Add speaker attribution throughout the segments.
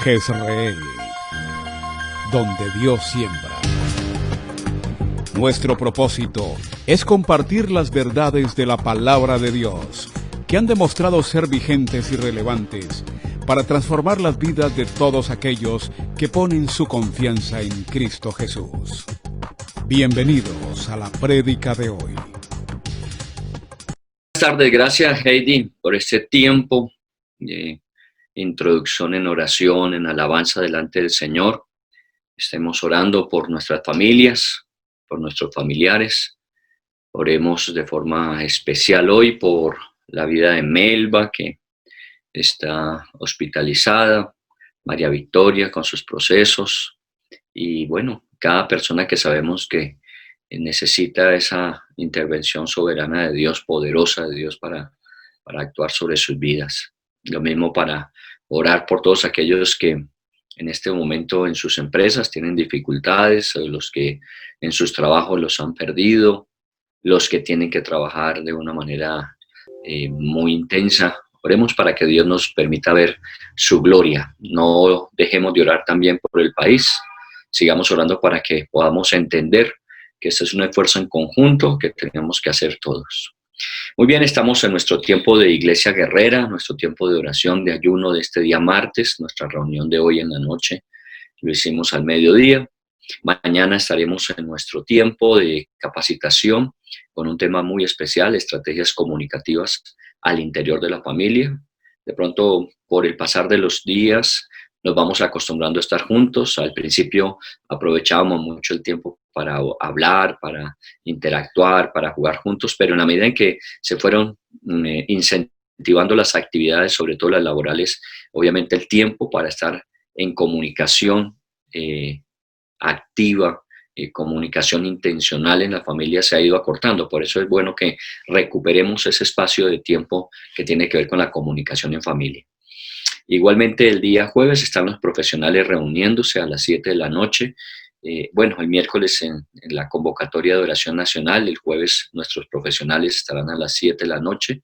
Speaker 1: Jezreel, donde Dios siembra. Nuestro propósito es compartir las verdades de la palabra de Dios, que han demostrado ser vigentes y relevantes para transformar las vidas de todos aquellos que ponen su confianza en Cristo Jesús. Bienvenidos a la prédica de hoy.
Speaker 2: Buenas tardes, gracias Heidi por este tiempo de introducción en oración, en alabanza delante del Señor. Estemos orando por nuestras familias, por nuestros familiares. Oremos de forma especial hoy por la vida de Melba, que está hospitalizada, María Victoria con sus procesos y bueno, cada persona que sabemos que necesita esa intervención soberana de Dios, poderosa de Dios para actuar sobre sus vidas. Lo mismo para orar por todos aquellos que en este momento en sus empresas tienen dificultades, los que en sus trabajos los han perdido, los que tienen que trabajar de una manera muy intensa. Oremos para que Dios nos permita ver su gloria. No dejemos de orar también por el país. Sigamos orando para que podamos entender que este es un esfuerzo en conjunto que tenemos que hacer todos. Muy bien, estamos en nuestro tiempo de Iglesia Guerrera, nuestro tiempo de oración, de ayuno de este día martes, nuestra reunión de hoy en la noche, lo hicimos al mediodía. Mañana estaremos en nuestro tiempo de capacitación con un tema muy especial, estrategias comunicativas al interior de la familia. De pronto, por el pasar de los días, nos vamos acostumbrando a estar juntos. Al principio aprovechábamos mucho el tiempo para hablar, para interactuar, para jugar juntos, pero en la medida en que se fueron incentivando las actividades, sobre todo las laborales, obviamente el tiempo para estar en comunicación activa, comunicación intencional en la familia se ha ido acortando. Por eso es bueno que recuperemos ese espacio de tiempo que tiene que ver con la comunicación en familia. Igualmente el día jueves están los profesionales reuniéndose a las 7 de la noche. El miércoles en la convocatoria de oración nacional, el jueves nuestros profesionales estarán a las 7 de la noche.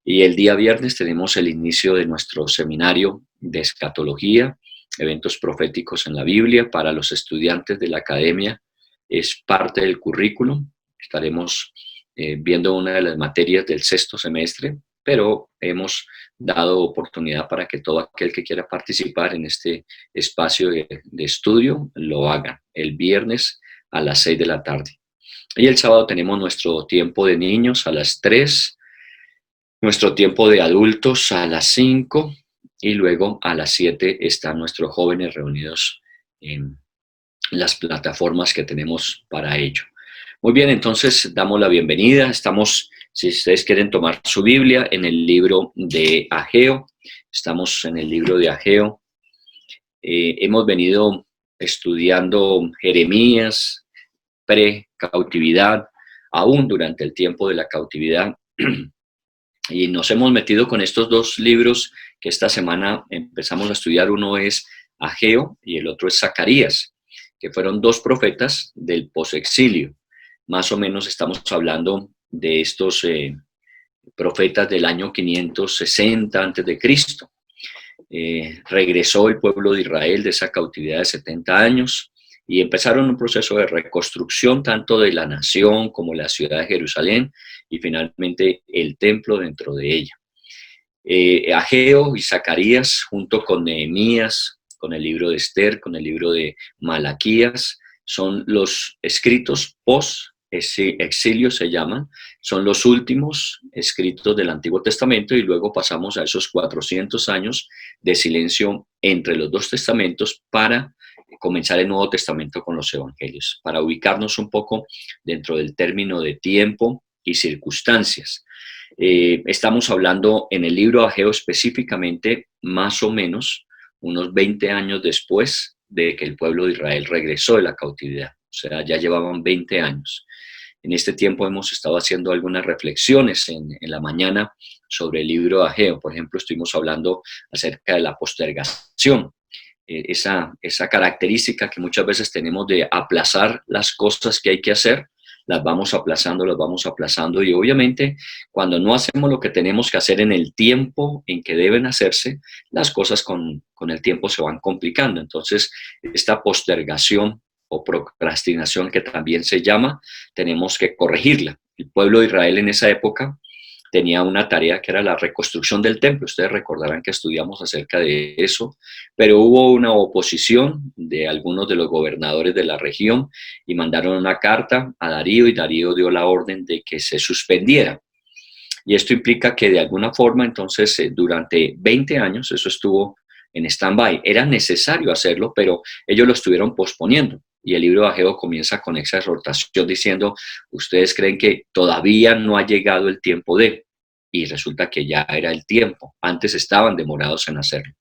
Speaker 2: Y el día viernes tenemos el inicio de nuestro seminario de escatología, eventos proféticos en la Biblia para los estudiantes de la academia. Es parte del currículum. Estaremos viendo una de las materias del sexto semestre, pero hemos dado oportunidad para que todo aquel que quiera participar en este espacio de estudio lo haga el viernes a las 6 de la tarde. Y el sábado tenemos nuestro tiempo de niños a las 3, nuestro tiempo de adultos a las 5 y luego a las 7 están nuestros jóvenes reunidos en las plataformas que tenemos para ello. Muy bien, entonces damos la bienvenida. Estamos, si ustedes quieren tomar su Biblia, en el libro de Ageo. Estamos en el libro de Ageo. Hemos venido estudiando Jeremías, pre-cautividad, aún durante el tiempo de la cautividad. Y nos hemos metido con estos dos libros que esta semana empezamos a estudiar. Uno es Ageo y el otro es Zacarías, que fueron dos profetas del posexilio. Más o menos estamos hablando de estos profetas del año 560 a.C. Regresó el pueblo de Israel de esa cautividad de 70 años y empezaron un proceso de reconstrucción tanto de la nación como la ciudad de Jerusalén y finalmente el templo dentro de ella. Ageo y Zacarías, junto con Nehemías, con el libro de Esther, con el libro de Malaquías, son los escritos post-exilio, se llaman, son los últimos escritos del Antiguo Testamento y luego pasamos a esos 400 años de silencio entre los dos testamentos para comenzar el Nuevo Testamento con los Evangelios, para ubicarnos un poco dentro del término de tiempo y circunstancias. Estamos hablando en el libro Ageo específicamente más o menos unos 20 años después de que el pueblo de Israel regresó de la cautividad, o sea, ya llevaban 20 años. En este tiempo hemos estado haciendo algunas reflexiones en la mañana sobre el libro de Ageo. Por ejemplo, estuvimos hablando acerca de la postergación, esa característica que muchas veces tenemos de aplazar las cosas que hay que hacer las vamos aplazando y obviamente cuando no hacemos lo que tenemos que hacer en el tiempo en que deben hacerse, las cosas con el tiempo se van complicando. Entonces, esta postergación o procrastinación que también se llama, tenemos que corregirla. El pueblo de Israel en esa época tenía una tarea que era la reconstrucción del templo. Ustedes recordarán que estudiamos acerca de eso, pero hubo una oposición de algunos de los gobernadores de la región y mandaron una carta a Darío y Darío dio la orden de que se suspendiera. Y esto implica que de alguna forma entonces durante 20 años eso estuvo en stand-by. Era necesario hacerlo, pero ellos lo estuvieron posponiendo. Y el libro de Ageo comienza con esa exhortación diciendo, ustedes creen que todavía no ha llegado el tiempo de, y resulta que ya era el tiempo. Antes estaban demorados en hacerlo.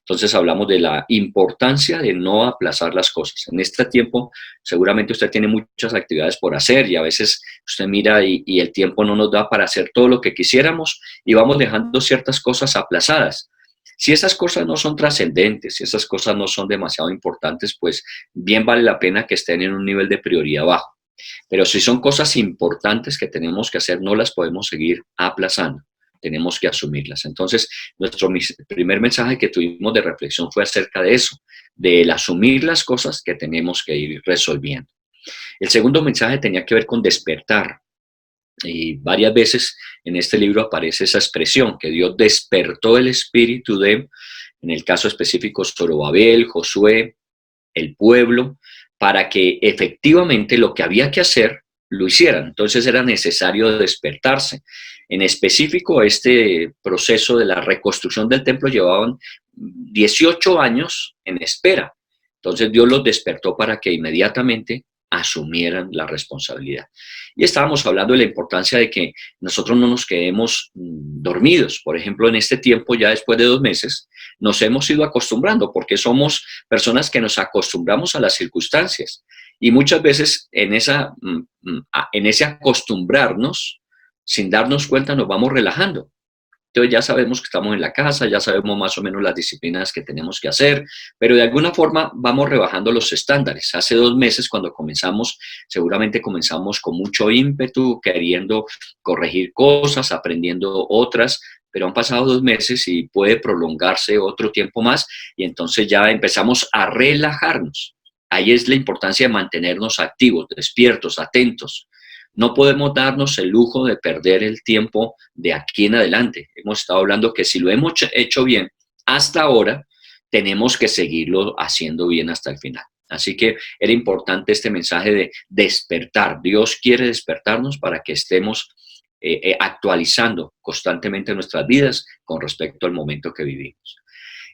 Speaker 2: Entonces hablamos de la importancia de no aplazar las cosas. En este tiempo seguramente usted tiene muchas actividades por hacer y a veces usted mira y el tiempo no nos da para hacer todo lo que quisiéramos y vamos dejando ciertas cosas aplazadas. Si esas cosas no son trascendentes, si esas cosas no son demasiado importantes, pues bien vale la pena que estén en un nivel de prioridad bajo. Pero si son cosas importantes que tenemos que hacer, no las podemos seguir aplazando. Tenemos que asumirlas. Entonces, nuestro primer mensaje que tuvimos de reflexión fue acerca de eso, de el asumir las cosas que tenemos que ir resolviendo. El segundo mensaje tenía que ver con despertar. Y varias veces en este libro aparece esa expresión, que Dios despertó el espíritu de, en el caso específico, Zorobabel, Josué, el pueblo, para que efectivamente lo que había que hacer lo hicieran. Entonces era necesario despertarse. En específico, este proceso de la reconstrucción del templo llevaban 18 años en espera. Entonces Dios los despertó para que inmediatamente asumieran la responsabilidad. Y estábamos hablando de la importancia de que nosotros no nos quedemos dormidos. Por ejemplo, en este tiempo, ya después de 2 meses, nos hemos ido acostumbrando porque somos personas que nos acostumbramos a las circunstancias. Y muchas veces en ese acostumbrarnos, sin darnos cuenta, nos vamos relajando. Entonces ya sabemos que estamos en la casa, ya sabemos más o menos las disciplinas que tenemos que hacer, pero de alguna forma vamos rebajando los estándares. Hace 2 meses cuando comenzamos, seguramente comenzamos con mucho ímpetu, queriendo corregir cosas, aprendiendo otras, pero han pasado 2 meses y puede prolongarse otro tiempo más y entonces ya empezamos a relajarnos. Ahí es la importancia de mantenernos activos, despiertos, atentos. No podemos darnos el lujo de perder el tiempo de aquí en adelante. Hemos estado hablando que si lo hemos hecho bien hasta ahora, tenemos que seguirlo haciendo bien hasta el final. Así que era importante este mensaje de despertar. Dios quiere despertarnos para que estemos actualizando constantemente nuestras vidas con respecto al momento que vivimos.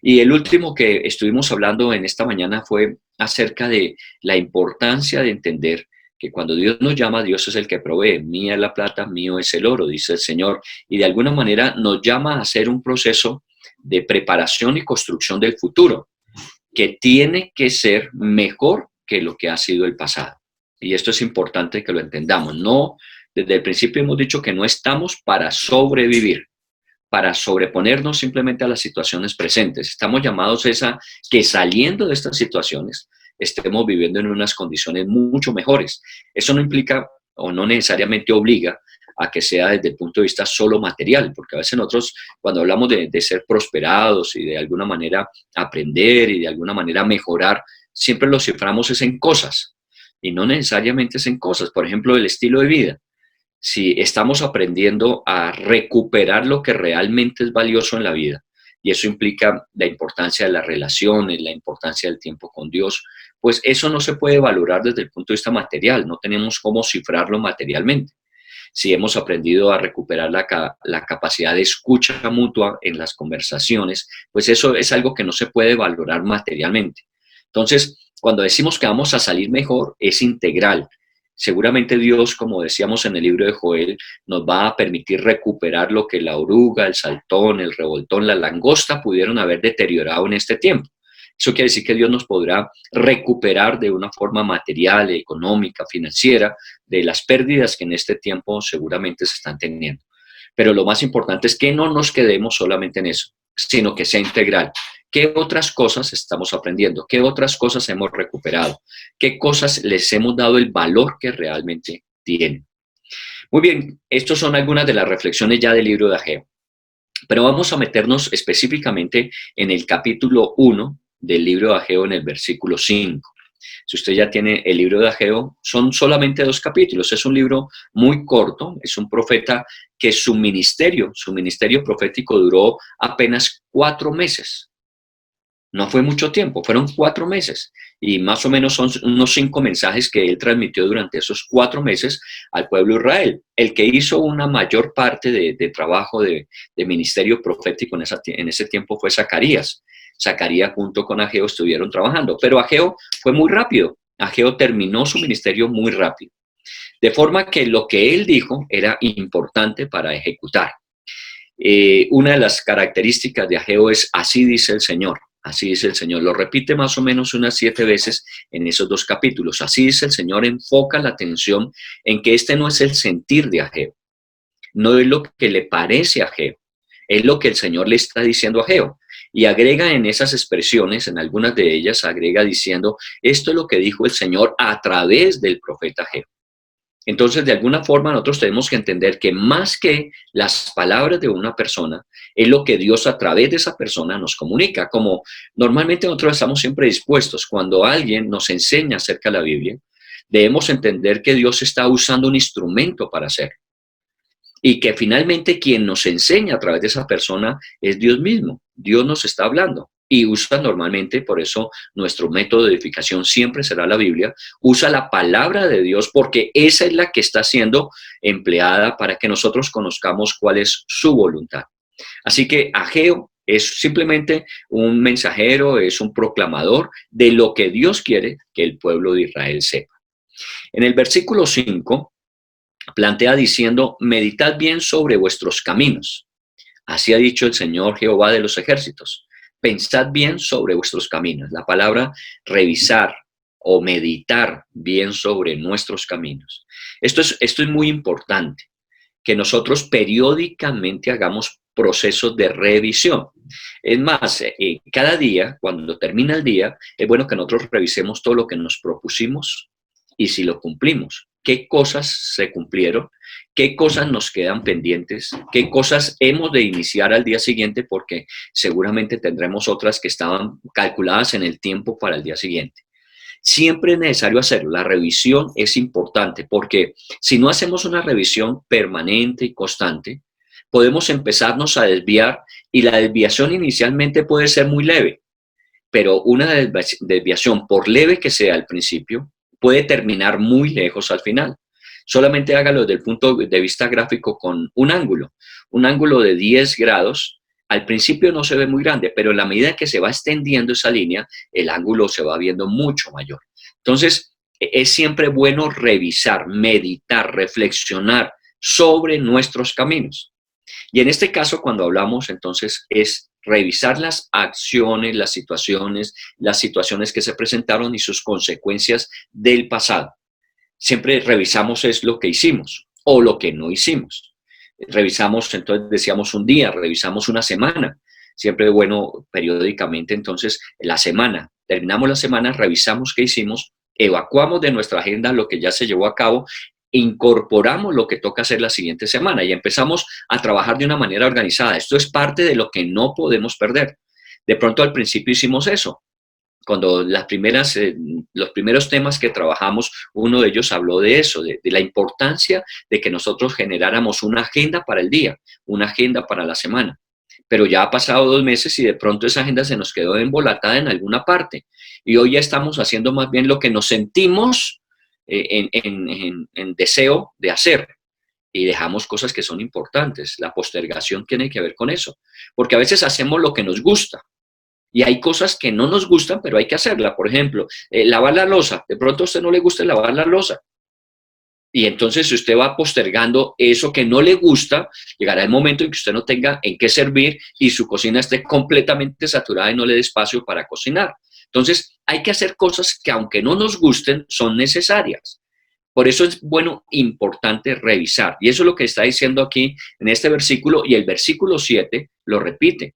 Speaker 2: Y el último que estuvimos hablando en esta mañana fue acerca de la importancia de entender que cuando Dios nos llama, Dios es el que provee. Mía es la plata, mío es el oro, dice el Señor. Y de alguna manera nos llama a hacer un proceso de preparación y construcción del futuro, que tiene que ser mejor que lo que ha sido el pasado. Y esto es importante que lo entendamos. No, desde el principio hemos dicho que no estamos para sobrevivir, para sobreponernos simplemente a las situaciones presentes. Estamos llamados a que saliendo de estas situaciones estemos viviendo en unas condiciones mucho mejores. Eso no implica o no necesariamente obliga a que sea desde el punto de vista solo material, porque a veces nosotros cuando hablamos de ser prosperados y de alguna manera aprender y de alguna manera mejorar, siempre lo ciframos es en cosas y no necesariamente es en cosas. Por ejemplo, el estilo de vida. Si estamos aprendiendo a recuperar lo que realmente es valioso en la vida, y eso implica la importancia de las relaciones, la importancia del tiempo con Dios, pues eso no se puede valorar desde el punto de vista material, no tenemos cómo cifrarlo materialmente. Si hemos aprendido a recuperar la capacidad de escucha mutua en las conversaciones, pues eso es algo que no se puede valorar materialmente. Entonces, cuando decimos que vamos a salir mejor, es integral. Seguramente Dios, como decíamos en el libro de Joel, nos va a permitir recuperar lo que la oruga, el saltón, el revoltón, la langosta pudieron haber deteriorado en este tiempo. Eso quiere decir que Dios nos podrá recuperar de una forma material, económica, financiera, de las pérdidas que en este tiempo seguramente se están teniendo. Pero lo más importante es que no nos quedemos solamente en eso, sino que sea integral. ¿Qué otras cosas estamos aprendiendo? ¿Qué otras cosas hemos recuperado? ¿Qué cosas les hemos dado el valor que realmente tienen. Muy bien, estas son algunas de las reflexiones ya del libro de Ageo. Pero vamos a meternos específicamente en el capítulo 1 del libro de Ageo en el versículo 5. Si usted ya tiene el libro de Ageo, son solamente 2 capítulos. Es un libro muy corto, es un profeta que su ministerio profético duró apenas 4 meses. No fue mucho tiempo, fueron 4 meses y más o menos son unos 5 mensajes que él transmitió durante esos 4 meses al pueblo de Israel. El que hizo una mayor parte de trabajo de ministerio profético en ese tiempo fue Zacarías. Zacarías junto con Ageo estuvieron trabajando, pero Ageo fue muy rápido. Ageo terminó su ministerio muy rápido. De forma que lo que él dijo era importante para ejecutar. Una de las características de Ageo es así dice el Señor. Así dice el Señor. Lo repite más o menos unas 7 veces en esos 2 capítulos. Así dice el Señor, enfoca la atención en que este no es el sentir de Ageo. No es lo que le parece a Ageo. Es lo que el Señor le está diciendo a Ageo. Y agrega en esas expresiones, en algunas de ellas, agrega diciendo, esto es lo que dijo el Señor a través del profeta Ageo. Entonces, de alguna forma, nosotros tenemos que entender que más que las palabras de una persona, es lo que Dios a través de esa persona nos comunica. Como normalmente nosotros estamos siempre dispuestos, cuando alguien nos enseña acerca de la Biblia, debemos entender que Dios está usando un instrumento para hacerlo. Y que finalmente quien nos enseña a través de esa persona es Dios mismo. Dios nos está hablando. Y usa normalmente, por eso nuestro método de edificación siempre será la Biblia, usa la palabra de Dios porque esa es la que está siendo empleada para que nosotros conozcamos cuál es su voluntad. Así que Ageo es simplemente un mensajero, es un proclamador de lo que Dios quiere que el pueblo de Israel sepa. En el versículo 5 plantea diciendo, meditad bien sobre vuestros caminos. Así ha dicho el Señor Jehová de los ejércitos. Pensad bien sobre vuestros caminos. La palabra revisar o meditar bien sobre nuestros caminos. Esto es muy importante, que nosotros periódicamente hagamos procesos de revisión. Es más, cada día, cuando termina el día, es bueno que nosotros revisemos todo lo que nos propusimos y si lo cumplimos. ¿Qué cosas se cumplieron? ¿Qué cosas nos quedan pendientes? ¿Qué cosas hemos de iniciar al día siguiente? Porque seguramente tendremos otras que estaban calculadas en el tiempo para el día siguiente. Siempre es necesario hacerlo. La revisión es importante porque si no hacemos una revisión permanente y constante, podemos empezarnos a desviar y la desviación inicialmente puede ser muy leve, pero una desviación, por leve que sea al principio, puede terminar muy lejos al final. Solamente hágalo desde el punto de vista gráfico con un ángulo de 10 grados. Al principio no se ve muy grande, pero en la medida que se va extendiendo esa línea, el ángulo se va viendo mucho mayor. Entonces, es siempre bueno revisar, meditar, reflexionar sobre nuestros caminos. Y en este caso, cuando hablamos, entonces, es revisar las acciones, las situaciones que se presentaron y sus consecuencias del pasado. Siempre revisamos es lo que hicimos o lo que no hicimos. Revisamos, entonces decíamos un día, revisamos una semana. Siempre bueno, periódicamente, entonces, la semana. Terminamos la semana, revisamos qué hicimos, evacuamos de nuestra agenda lo que ya se llevó a cabo, incorporamos lo que toca hacer la siguiente semana y empezamos a trabajar de una manera organizada. Esto es parte de lo que no podemos perder. De pronto al principio hicimos eso. Cuando los primeros temas que trabajamos, uno de ellos habló de eso, de la importancia de que nosotros generáramos una agenda para el día, una agenda para la semana. Pero ya ha pasado 2 meses y de pronto esa agenda se nos quedó embolatada en alguna parte. Y hoy ya estamos haciendo más bien lo que nos sentimos en deseo de hacer. Y dejamos cosas que son importantes. La postergación tiene que ver con eso. Porque a veces hacemos lo que nos gusta. Y hay cosas que no nos gustan, pero hay que hacerla. Por ejemplo, lavar la loza. De pronto a usted no le gusta lavar la loza. Y entonces si usted va postergando eso que no le gusta, llegará el momento en que usted no tenga en qué servir y su cocina esté completamente saturada y no le dé espacio para cocinar. Entonces hay que hacer cosas que aunque no nos gusten, son necesarias. Por eso es bueno, importante revisar. Y eso es lo que está diciendo aquí en este versículo y el versículo 7 lo repite.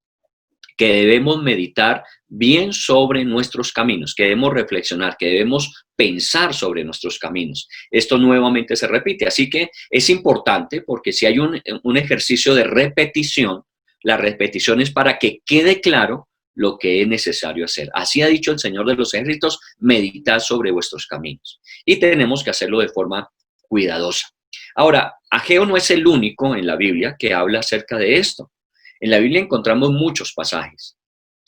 Speaker 2: que debemos meditar bien sobre nuestros caminos, que debemos reflexionar, que debemos pensar sobre nuestros caminos. Esto nuevamente se repite, así que es importante porque si hay un ejercicio de repetición, la repetición es para que quede claro lo que es necesario hacer. Así ha dicho el Señor de los ejércitos, meditad sobre vuestros caminos. Y tenemos que hacerlo de forma cuidadosa. Ahora, Ageo no es el único en la Biblia que habla acerca de esto. En la Biblia encontramos muchos pasajes.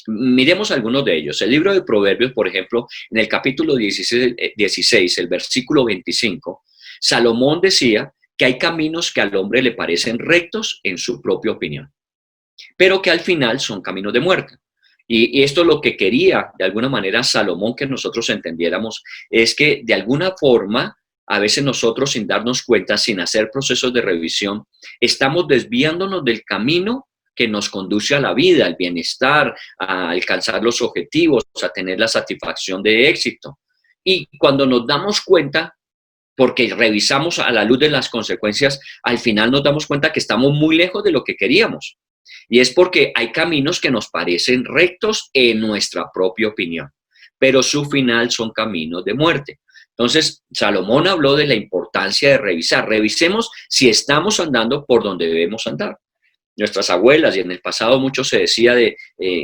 Speaker 2: Miremos algunos de ellos. El libro de Proverbios, por ejemplo, en el capítulo 16, el versículo 25, Salomón decía que hay caminos que al hombre le parecen rectos en su propia opinión, pero que al final son caminos de muerte. Y esto es lo que quería, de alguna manera, Salomón que nosotros entendiéramos, es que de alguna forma, a veces nosotros sin darnos cuenta, sin hacer procesos de revisión, estamos desviándonos del camino que nos conduce a la vida, al bienestar, a alcanzar los objetivos, a tener la satisfacción de éxito. Y cuando nos damos cuenta, porque revisamos a la luz de las consecuencias, al final nos damos cuenta que estamos muy lejos de lo que queríamos. Y es porque hay caminos que nos parecen rectos en nuestra propia opinión, pero su final son caminos de muerte. Entonces, Salomón habló de la importancia de revisar. Revisemos si estamos andando por donde debemos andar. Nuestras abuelas, y en el pasado mucho se decía de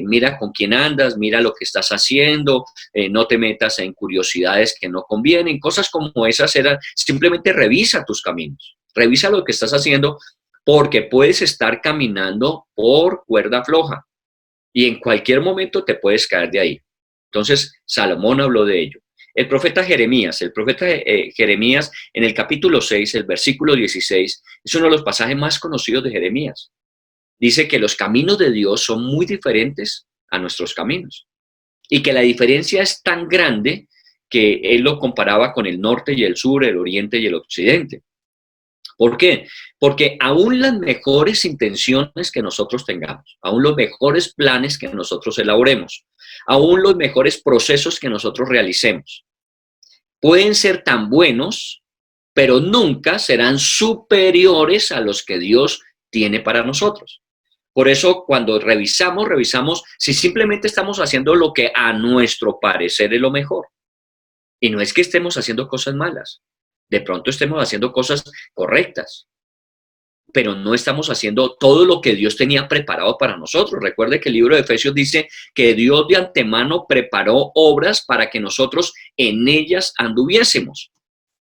Speaker 2: mira con quién andas, mira lo que estás haciendo, no te metas en curiosidades que no convienen, cosas como esas eran, simplemente revisa tus caminos, revisa lo que estás haciendo, porque puedes estar caminando por cuerda floja y en cualquier momento te puedes caer de ahí. Entonces, Salomón habló de ello. El profeta Jeremías en el capítulo 6, el versículo 16, es uno de los pasajes más conocidos de Jeremías. Dice que los caminos de Dios son muy diferentes a nuestros caminos y que la diferencia es tan grande que él lo comparaba con el norte y el sur, el oriente y el occidente. ¿Por qué? Porque aún las mejores intenciones que nosotros tengamos, aún los mejores planes que nosotros elaboremos, aún los mejores procesos que nosotros realicemos, pueden ser tan buenos, pero nunca serán superiores a los que Dios tiene para nosotros. Por eso, cuando revisamos si simplemente estamos haciendo lo que a nuestro parecer es lo mejor. Y no es que estemos haciendo cosas malas. De pronto estemos haciendo cosas correctas, pero no estamos haciendo todo lo que Dios tenía preparado para nosotros. Recuerde que el libro de Efesios dice que Dios de antemano preparó obras para que nosotros en ellas anduviésemos.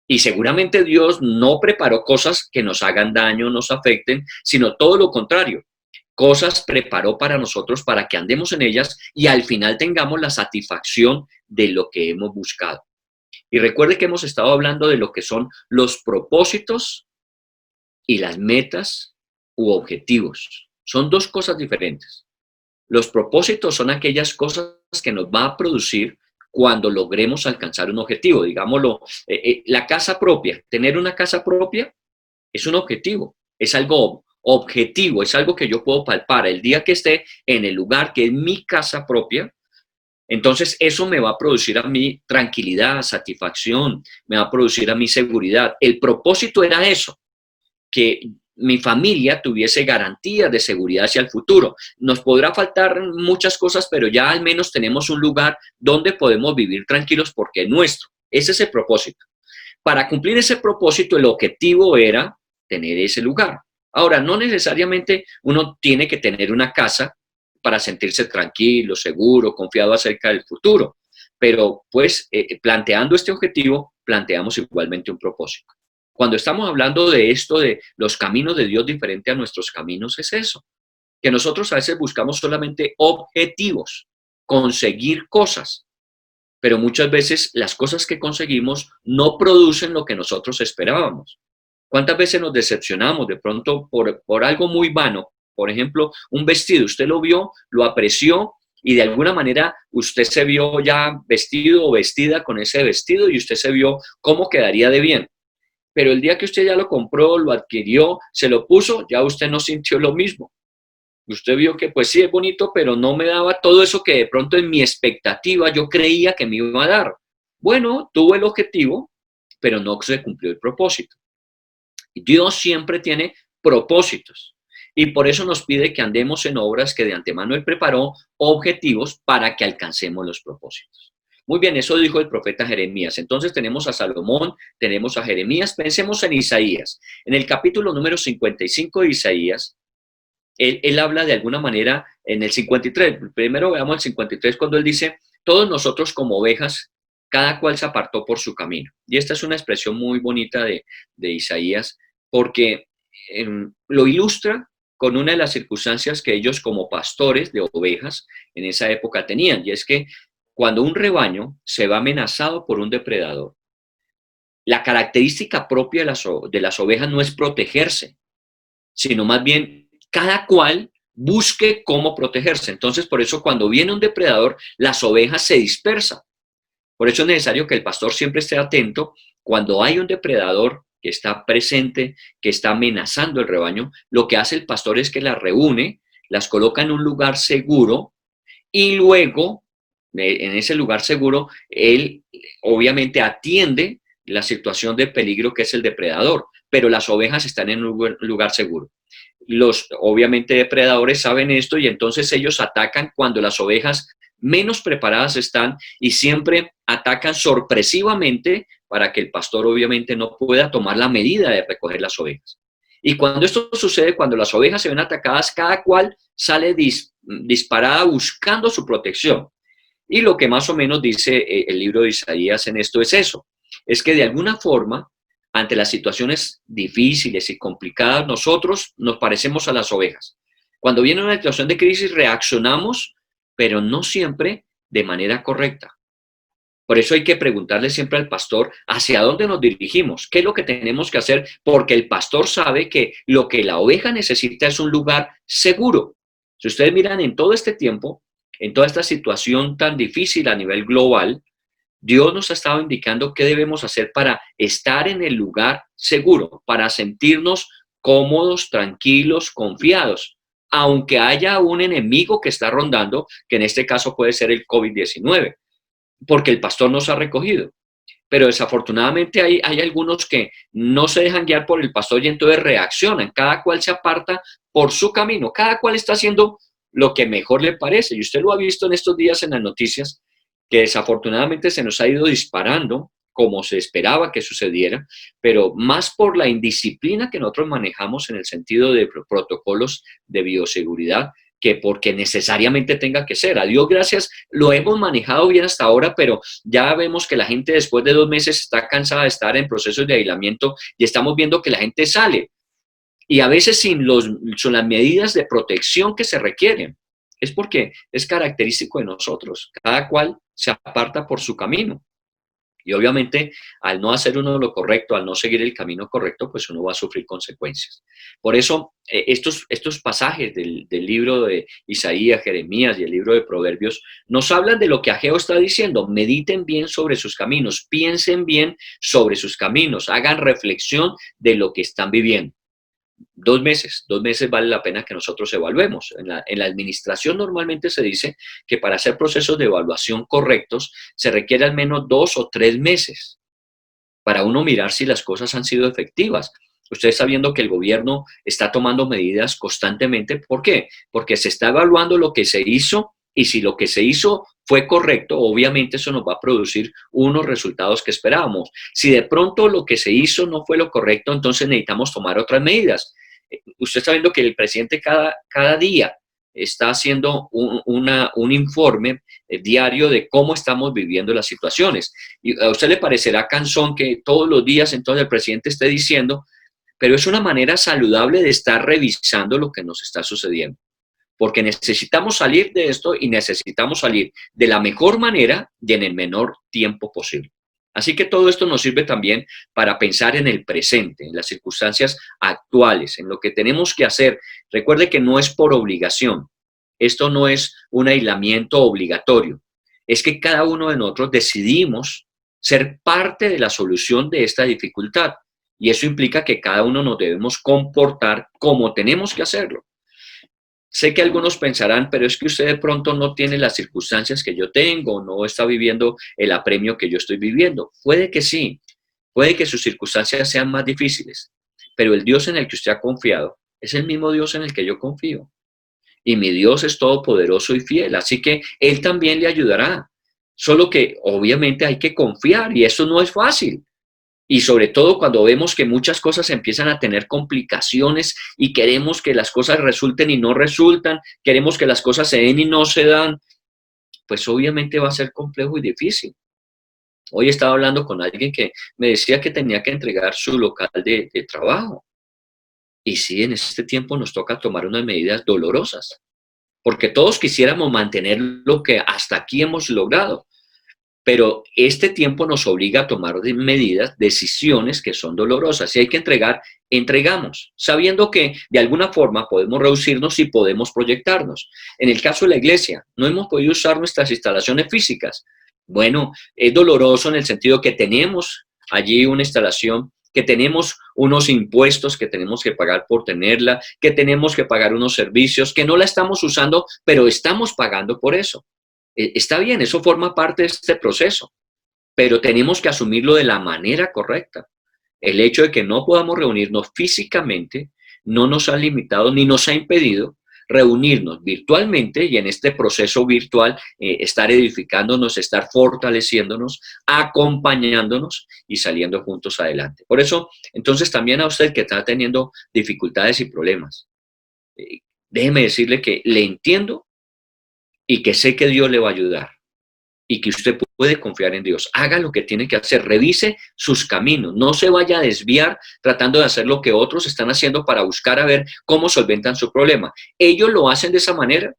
Speaker 2: Y seguramente Dios no preparó cosas que nos hagan daño, nos afecten, sino todo lo contrario. Cosas preparó para nosotros para que andemos en ellas y al final tengamos la satisfacción de lo que hemos buscado. Y recuerde que hemos estado hablando de lo que son los propósitos y las metas u objetivos. Son dos cosas diferentes. Los propósitos son aquellas cosas que nos va a producir cuando logremos alcanzar un objetivo. Digámoslo, la casa propia, tener una casa propia es un objetivo, es algo objetivo, es algo que yo puedo palpar. El día que esté en el lugar que es mi casa propia, entonces eso me va a producir a mí tranquilidad, satisfacción, me va a producir a mí seguridad. El propósito era eso, que mi familia tuviese garantías de seguridad hacia el futuro. Nos podrá faltar muchas cosas, pero ya al menos tenemos un lugar donde podemos vivir tranquilos porque es nuestro. Ese es el propósito. Para cumplir ese propósito, el objetivo era tener ese lugar. Ahora, no necesariamente uno tiene que tener una casa para sentirse tranquilo, seguro, confiado acerca del futuro, pero pues planteando este objetivo, planteamos igualmente un propósito. Cuando estamos hablando de esto, de los caminos de Dios diferente a nuestros caminos, es eso, que nosotros a veces buscamos solamente objetivos, conseguir cosas, pero muchas veces las cosas que conseguimos no producen lo que nosotros esperábamos. ¿Cuántas veces nos decepcionamos de pronto por algo muy vano? Por ejemplo, un vestido, usted lo vio, lo apreció y de alguna manera usted se vio ya vestido o vestida con ese vestido y usted se vio cómo quedaría de bien. Pero el día que usted ya lo compró, lo adquirió, se lo puso, ya usted no sintió lo mismo. Usted vio que pues sí es bonito, pero no me daba todo eso que de pronto en mi expectativa yo creía que me iba a dar. Bueno, tuvo el objetivo, pero no se cumplió el propósito. Dios siempre tiene propósitos. Y por eso nos pide que andemos en obras que de antemano Él preparó, objetivos para que alcancemos los propósitos. Muy bien, eso dijo el profeta Jeremías. Entonces tenemos a Salomón, tenemos a Jeremías. Pensemos en Isaías. En el capítulo número 55 de Isaías, él habla de alguna manera en el 53. Primero veamos el 53 cuando él dice, todos nosotros como ovejas, cada cual se apartó por su camino. Y esta es una expresión muy bonita de Isaías porque lo ilustra con una de las circunstancias que ellos como pastores de ovejas en esa época tenían. Y es que cuando un rebaño se va amenazado por un depredador, la característica propia de las ovejas no es protegerse, sino más bien cada cual busque cómo protegerse. Entonces, por eso cuando viene un depredador, las ovejas se dispersan. Por eso es necesario que el pastor siempre esté atento cuando hay un depredador que está presente, que está amenazando el rebaño. Lo que hace el pastor es que las reúne, las coloca en un lugar seguro y luego, en ese lugar seguro, él obviamente atiende la situación de peligro que es el depredador, pero las ovejas están en un lugar seguro. Los, obviamente, depredadores saben esto y entonces ellos atacan cuando las ovejas menos preparadas están y siempre atacan sorpresivamente para que el pastor obviamente no pueda tomar la medida de recoger las ovejas. Y cuando esto sucede, cuando las ovejas se ven atacadas, cada cual sale disparada buscando su protección. Y lo que más o menos dice el libro de Isaías en esto es eso, es que de alguna forma, ante las situaciones difíciles y complicadas, nosotros nos parecemos a las ovejas. Cuando viene una situación de crisis, reaccionamos, pero no siempre de manera correcta. Por eso hay que preguntarle siempre al pastor hacia dónde nos dirigimos, qué es lo que tenemos que hacer, porque el pastor sabe que lo que la oveja necesita es un lugar seguro. Si ustedes miran en todo este tiempo, en toda esta situación tan difícil a nivel global, Dios nos ha estado indicando qué debemos hacer para estar en el lugar seguro, para sentirnos cómodos, tranquilos, confiados, aunque haya un enemigo que está rondando, que en este caso puede ser el COVID-19, porque el pastor nos ha recogido. Pero desafortunadamente hay algunos que no se dejan guiar por el pastor y entonces reaccionan. Cada cual se aparta por su camino. Cada cual está haciendo lo que mejor le parece. Y usted lo ha visto en estos días en las noticias, que desafortunadamente se nos ha ido disparando como se esperaba que sucediera, pero más por la indisciplina que nosotros manejamos en el sentido de protocolos de bioseguridad, que porque necesariamente tenga que ser. A Dios gracias, lo hemos manejado bien hasta ahora, pero ya vemos que la gente después de 2 meses está cansada de estar en procesos de aislamiento y estamos viendo que la gente sale. Y a veces son las medidas de protección que se requieren. Es porque es característico de nosotros. Cada cual se aparta por su camino. Y obviamente, al no hacer uno lo correcto, al no seguir el camino correcto, pues uno va a sufrir consecuencias. Por eso, estos pasajes del libro de Isaías, Jeremías y el libro de Proverbios nos hablan de lo que Ageo está diciendo. Mediten bien sobre sus caminos, piensen bien sobre sus caminos, hagan reflexión de lo que están viviendo. 2 meses vale la pena que nosotros evaluemos. En la administración normalmente se dice que para hacer procesos de evaluación correctos se requiere al menos 2 o 3 meses para uno mirar si las cosas han sido efectivas. Usted está viendo que el gobierno está tomando medidas constantemente. ¿Por qué? Porque se está evaluando lo que se hizo y si lo que se hizo fue correcto, obviamente eso nos va a producir unos resultados que esperábamos. Si de pronto lo que se hizo no fue lo correcto, entonces necesitamos tomar otras medidas. Usted está viendo que el presidente cada día está haciendo un informe diario de cómo estamos viviendo las situaciones. Y a usted le parecerá cansón que todos los días entonces el presidente esté diciendo, pero es una manera saludable de estar revisando lo que nos está sucediendo. Porque necesitamos salir de esto y necesitamos salir de la mejor manera y en el menor tiempo posible. Así que todo esto nos sirve también para pensar en el presente, en las circunstancias actuales, en lo que tenemos que hacer. Recuerde que no es por obligación. Esto no es un aislamiento obligatorio. Es que cada uno de nosotros decidimos ser parte de la solución de esta dificultad. Y eso implica que cada uno nos debemos comportar como tenemos que hacerlo. Sé que algunos pensarán, pero es que usted de pronto no tiene las circunstancias que yo tengo, no está viviendo el apremio que yo estoy viviendo. Puede que sí, puede que sus circunstancias sean más difíciles, pero el Dios en el que usted ha confiado Es el mismo Dios en el que yo confío. Y mi Dios es todopoderoso y fiel, así que Él también le ayudará. Solo que obviamente hay que confiar y eso no es fácil. Y sobre todo cuando vemos que muchas cosas empiezan a tener complicaciones y queremos que las cosas resulten y no resultan, queremos que las cosas se den y no se dan, pues obviamente va a ser complejo y difícil. Hoy estaba hablando con alguien que me decía que tenía que entregar su local de trabajo. Y sí, en este tiempo nos toca tomar unas medidas dolorosas, porque todos quisiéramos mantener lo que hasta aquí hemos logrado, pero este tiempo nos obliga a tomar medidas, decisiones que son dolorosas. Si hay que entregar, entregamos, sabiendo que de alguna forma podemos reducirnos y podemos proyectarnos. En el caso de la iglesia, no hemos podido usar nuestras instalaciones físicas. Bueno, es doloroso en el sentido que tenemos allí una instalación, que tenemos unos impuestos que tenemos que pagar por tenerla, que tenemos que pagar unos servicios, que no la estamos usando, pero estamos pagando por eso. Está bien, eso forma parte de este proceso, pero tenemos que asumirlo de la manera correcta. El hecho de que no podamos reunirnos físicamente no nos ha limitado ni nos ha impedido reunirnos virtualmente y en este proceso virtual estar edificándonos, estar fortaleciéndonos, acompañándonos y saliendo juntos adelante. Por eso, entonces también a usted que está teniendo dificultades y problemas, déjeme decirle que le entiendo y que sé que Dios le va a ayudar y que usted puede confiar en Dios. Haga lo que tiene que hacer, revise sus caminos, no se vaya a desviar tratando de hacer lo que otros están haciendo para buscar a ver cómo solventan su problema. Ellos lo hacen de esa manera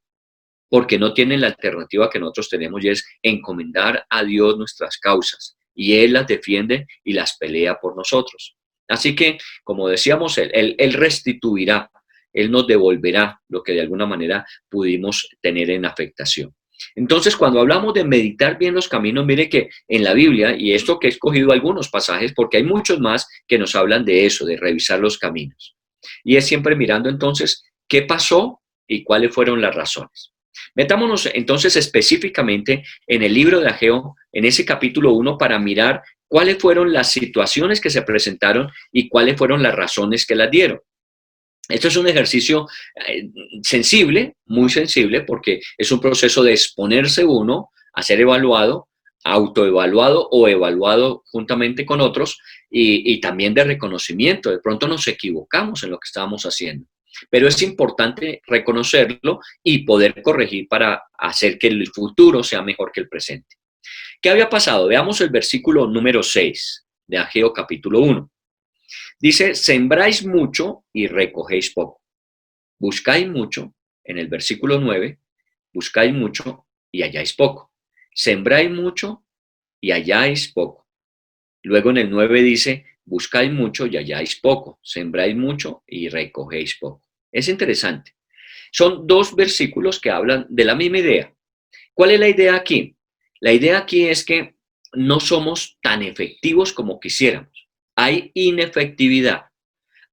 Speaker 2: porque no tienen la alternativa que nosotros tenemos y es encomendar a Dios nuestras causas y Él las defiende y las pelea por nosotros. Así que, como decíamos, Él restituirá, Él nos devolverá lo que de alguna manera pudimos tener en afectación. Entonces, cuando hablamos de meditar bien los caminos, mire que en la Biblia, y esto que he escogido algunos pasajes, porque hay muchos más que nos hablan de eso, de revisar los caminos. Y es siempre mirando entonces qué pasó y cuáles fueron las razones. Metámonos entonces específicamente en el libro de Ageo, en ese capítulo 1, para mirar cuáles fueron las situaciones que se presentaron y cuáles fueron las razones que las dieron. Esto es un ejercicio sensible, muy sensible, porque es un proceso de exponerse uno a ser evaluado, autoevaluado o evaluado juntamente con otros y también de reconocimiento. De pronto nos equivocamos en lo que estábamos haciendo, pero es importante reconocerlo y poder corregir para hacer que el futuro sea mejor que el presente. ¿Qué había pasado? Veamos el versículo número 6 de Ageo capítulo 1. Dice, sembráis mucho y recogéis poco. Buscáis mucho, en el versículo 9, buscáis mucho y halláis poco. Sembráis mucho y halláis poco. Luego en el 9 dice, buscáis mucho y halláis poco. Sembráis mucho y recogéis poco. Es interesante. Son dos versículos que hablan de la misma idea. ¿Cuál es la idea aquí? La idea aquí es que no somos tan efectivos como quisiéramos. Hay inefectividad.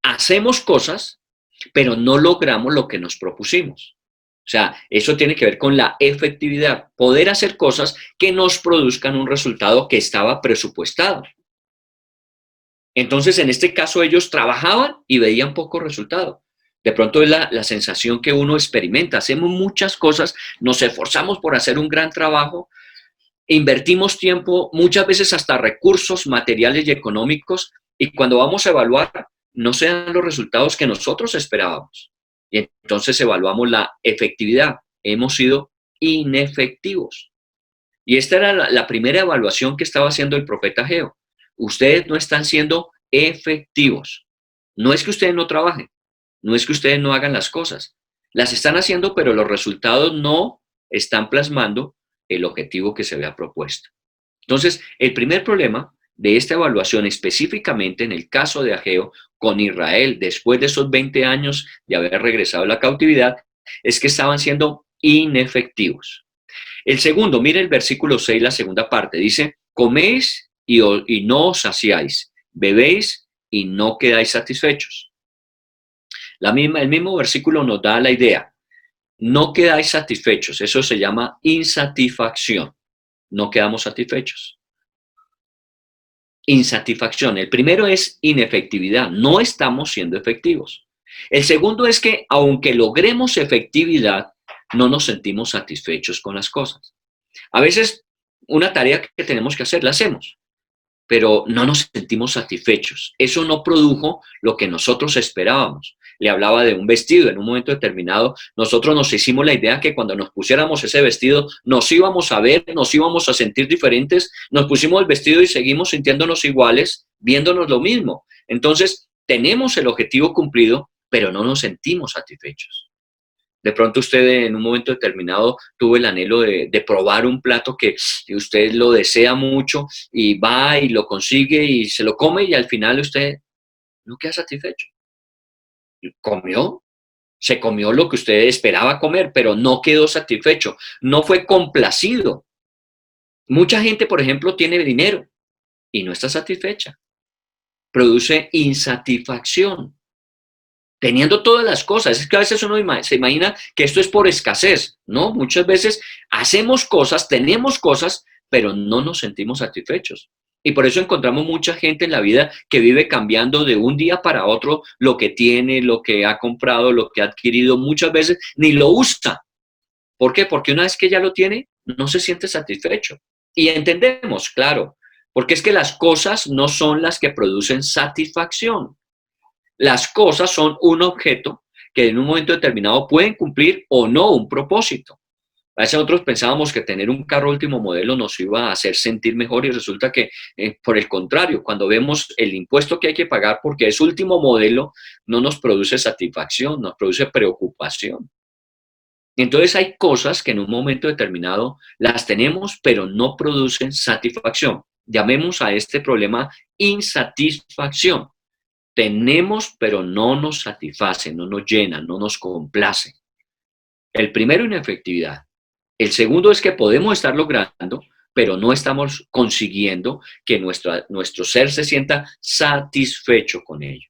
Speaker 2: Hacemos cosas, pero no logramos lo que nos propusimos. O sea, eso tiene que ver con la efectividad, poder hacer cosas que nos produzcan un resultado que estaba presupuestado. Entonces, en este caso, ellos trabajaban y veían poco resultado. De pronto es la sensación que uno experimenta. Hacemos muchas cosas, nos esforzamos por hacer un gran trabajo, invertimos tiempo, muchas veces hasta recursos materiales y económicos, y cuando vamos a evaluar, no se dan los resultados que nosotros esperábamos. Y entonces evaluamos la efectividad. Hemos sido inefectivos. Y esta era la primera evaluación que estaba haciendo el profeta Ageo. Ustedes no están siendo efectivos. No es que ustedes no trabajen, no es que ustedes no hagan las cosas. Las están haciendo, pero los resultados no están plasmando el objetivo que se había propuesto. Entonces, el primer problema de esta evaluación, específicamente en el caso de Ageo con Israel, después de esos 20 años de haber regresado a la cautividad, es que estaban siendo inefectivos. El segundo, mire el versículo 6, la segunda parte, dice, coméis y no os saciáis, bebéis y no quedáis satisfechos. El mismo versículo nos da la idea, no quedáis satisfechos, eso se llama insatisfacción, no quedamos satisfechos. Insatisfacción, el primero es inefectividad, no estamos siendo efectivos. El segundo es que aunque logremos efectividad, no nos sentimos satisfechos con las cosas. A veces una tarea que tenemos que hacer la hacemos, pero no nos sentimos satisfechos. Eso no produjo lo que nosotros esperábamos. Le hablaba de un vestido. En un momento determinado, nosotros nos hicimos la idea que cuando nos pusiéramos ese vestido, nos íbamos a ver, nos íbamos a sentir diferentes. Nos pusimos el vestido y seguimos sintiéndonos iguales, viéndonos lo mismo. Entonces, tenemos el objetivo cumplido, pero no nos sentimos satisfechos. De pronto usted en un momento determinado tuvo el anhelo de probar un plato que usted lo desea mucho y va y lo consigue y se lo come y al final usted no queda satisfecho. Comió, se comió lo que usted esperaba comer, pero no quedó satisfecho, no fue complacido. Mucha gente, por ejemplo, tiene dinero y no está satisfecha. Produce insatisfacción. Teniendo todas las cosas. Es que a veces uno se imagina que esto es por escasez, ¿no? Muchas veces hacemos cosas, tenemos cosas, pero no nos sentimos satisfechos. Y por eso encontramos mucha gente en la vida que vive cambiando de un día para otro lo que tiene, lo que ha comprado, lo que ha adquirido. Muchas veces ni lo usa. ¿Por qué? Porque una vez que ya lo tiene, no se siente satisfecho. Y entendemos, claro, porque es que las cosas no son las que producen satisfacción. Las cosas son un objeto que en un momento determinado pueden cumplir o no un propósito. A veces nosotros pensábamos que tener un carro último modelo nos iba a hacer sentir mejor y resulta que, por el contrario, cuando vemos el impuesto que hay que pagar porque es último modelo, no nos produce satisfacción, nos produce preocupación. Entonces hay cosas que en un momento determinado las tenemos, pero no producen satisfacción. Llamemos a este problema insatisfacción. Tenemos, pero no nos satisface, no nos llena, no nos complace. El primero, inefectividad. El segundo es que podemos estar logrando, pero no estamos consiguiendo que nuestro ser se sienta satisfecho con ello.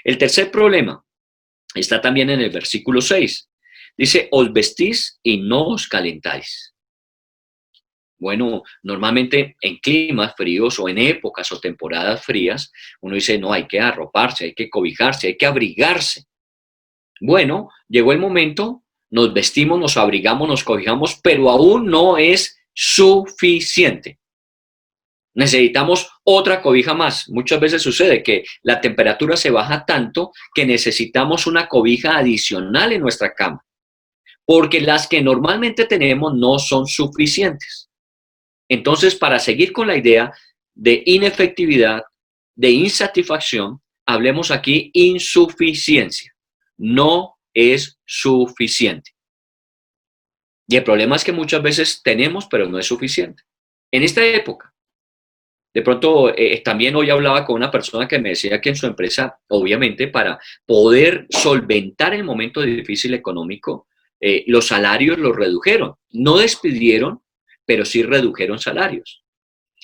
Speaker 2: El tercer problema está también en el versículo 6. Dice, os vestís y no os calentáis. Bueno, normalmente en climas fríos o en épocas o temporadas frías, uno dice, no, hay que arroparse, hay que cobijarse, hay que abrigarse. Bueno, llegó el momento, nos vestimos, nos abrigamos, nos cobijamos, pero aún no es suficiente. Necesitamos otra cobija más. Muchas veces sucede que la temperatura se baja tanto que necesitamos una cobija adicional en nuestra cama, porque las que normalmente tenemos no son suficientes. Entonces, para seguir con la idea de inefectividad, de insatisfacción, hablemos aquí insuficiencia. No es suficiente. Y el problema es que muchas veces tenemos, pero no es suficiente. En esta época, de pronto, también hoy hablaba con una persona que me decía que en su empresa, obviamente, para poder solventar el momento difícil económico, los salarios los redujeron. No despidieron, pero sí redujeron salarios.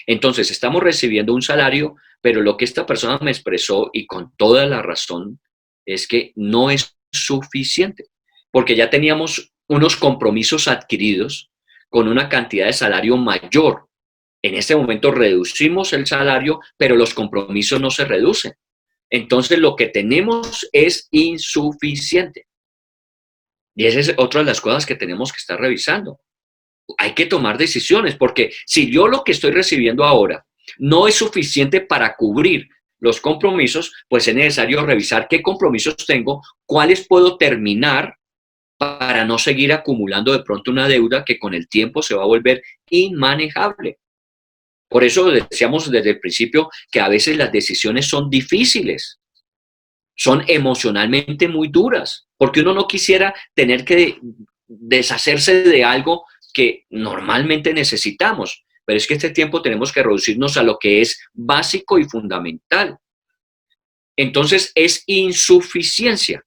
Speaker 2: Entonces, estamos recibiendo un salario, pero lo que esta persona me expresó, y con toda la razón, es que no es suficiente, porque ya teníamos unos compromisos adquiridos con una cantidad de salario mayor. En este momento reducimos el salario, pero los compromisos no se reducen. Entonces, lo que tenemos es insuficiente. Y esa es otra de las cosas que tenemos que estar revisando. Hay que tomar decisiones, porque si yo lo que estoy recibiendo ahora no es suficiente para cubrir los compromisos, pues es necesario revisar qué compromisos tengo, cuáles puedo terminar para no seguir acumulando de pronto una deuda que con el tiempo se va a volver inmanejable. Por eso decíamos desde el principio que a veces las decisiones son difíciles, son emocionalmente muy duras, porque uno no quisiera tener que deshacerse de algo que normalmente necesitamos, pero es que este tiempo tenemos que reducirnos a lo que es básico y fundamental. Entonces es insuficiencia.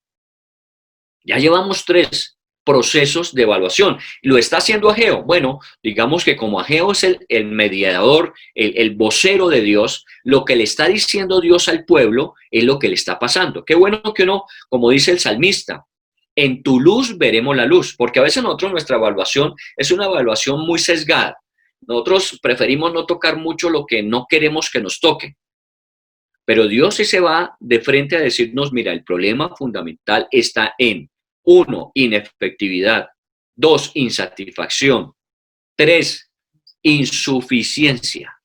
Speaker 2: Ya llevamos 3 procesos de evaluación. ¿Lo está haciendo Ageo? Bueno, digamos que como Ageo es el mediador, el vocero de Dios, lo que le está diciendo Dios al pueblo es lo que le está pasando. Qué bueno que uno, como dice el salmista, en tu luz veremos la luz, porque a veces nosotros nuestra evaluación es una evaluación muy sesgada. Nosotros preferimos no tocar mucho lo que no queremos que nos toque. Pero Dios sí se va de frente a decirnos, mira, el problema fundamental está en, uno, inefectividad, dos, insatisfacción, tres, insuficiencia.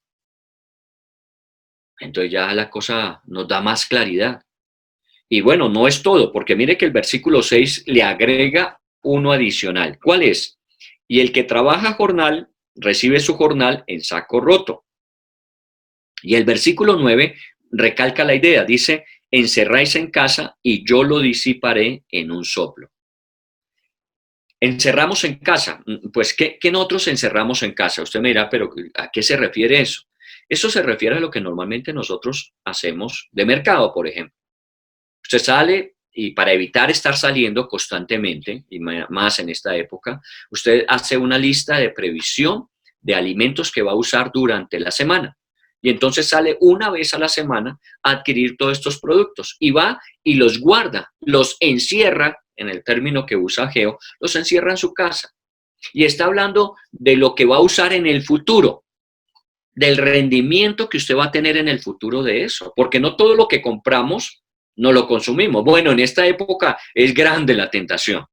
Speaker 2: Entonces ya la cosa nos da más claridad. Y bueno, no es todo, porque mire que el versículo 6 le agrega uno adicional. ¿Cuál es? Y el que trabaja jornal, recibe su jornal en saco roto. Y el versículo 9 recalca la idea, dice, encerráis en casa y yo lo disiparé en un soplo. Encerramos en casa, pues ¿qué nosotros encerramos en casa? Usted me dirá, pero ¿a qué se refiere eso? Eso se refiere a lo que normalmente nosotros hacemos de mercado, por ejemplo. Usted sale y para evitar estar saliendo constantemente, y más en esta época, usted hace una lista de previsión de alimentos que va a usar durante la semana. Y entonces sale una vez a la semana a adquirir todos estos productos y va y los guarda, los encierra, en el término que usa Geo, los encierra en su casa. Y está hablando de lo que va a usar en el futuro, del rendimiento que usted va a tener en el futuro de eso, porque no todo lo que compramos no lo consumimos. Bueno, en esta época es grande la tentación.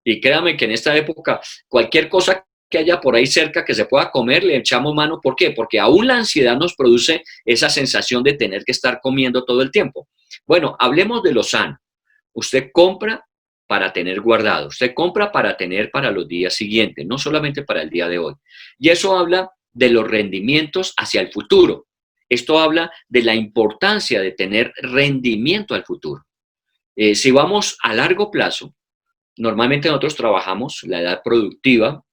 Speaker 2: Y créame que en esta época cualquier cosa que haya por ahí cerca que se pueda comer, le echamos mano. ¿Por qué? Porque aún la ansiedad nos produce esa sensación de tener que estar comiendo todo el tiempo. Bueno, hablemos de lo sano. Usted compra para tener guardado, usted compra para tener para los días siguientes, no solamente para el día de hoy. Y eso habla de los rendimientos hacia el futuro. Esto habla de la importancia de tener rendimiento al futuro. Si vamos a largo plazo, normalmente nosotros trabajamos la edad productiva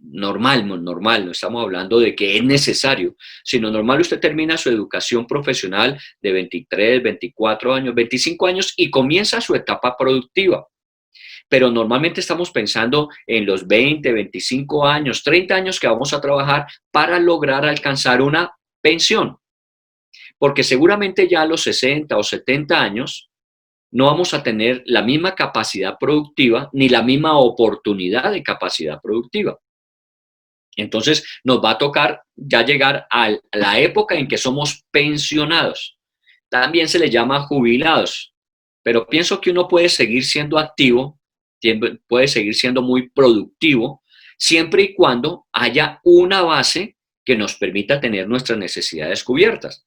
Speaker 2: normal, no estamos hablando de que es necesario, sino normal usted termina su educación profesional de 23, 24 años, 25 años y comienza su etapa productiva. Pero normalmente estamos pensando en los 20, 25 años, 30 años que vamos a trabajar para lograr alcanzar una pensión. Porque seguramente ya a los 60 o 70 años no vamos a tener la misma capacidad productiva ni la misma oportunidad de capacidad productiva. Entonces nos va a tocar ya llegar a la época en que somos pensionados. También se le llama jubilados, pero pienso que uno puede seguir siendo activo, puede seguir siendo muy productivo, siempre y cuando haya una base que nos permita tener nuestras necesidades cubiertas.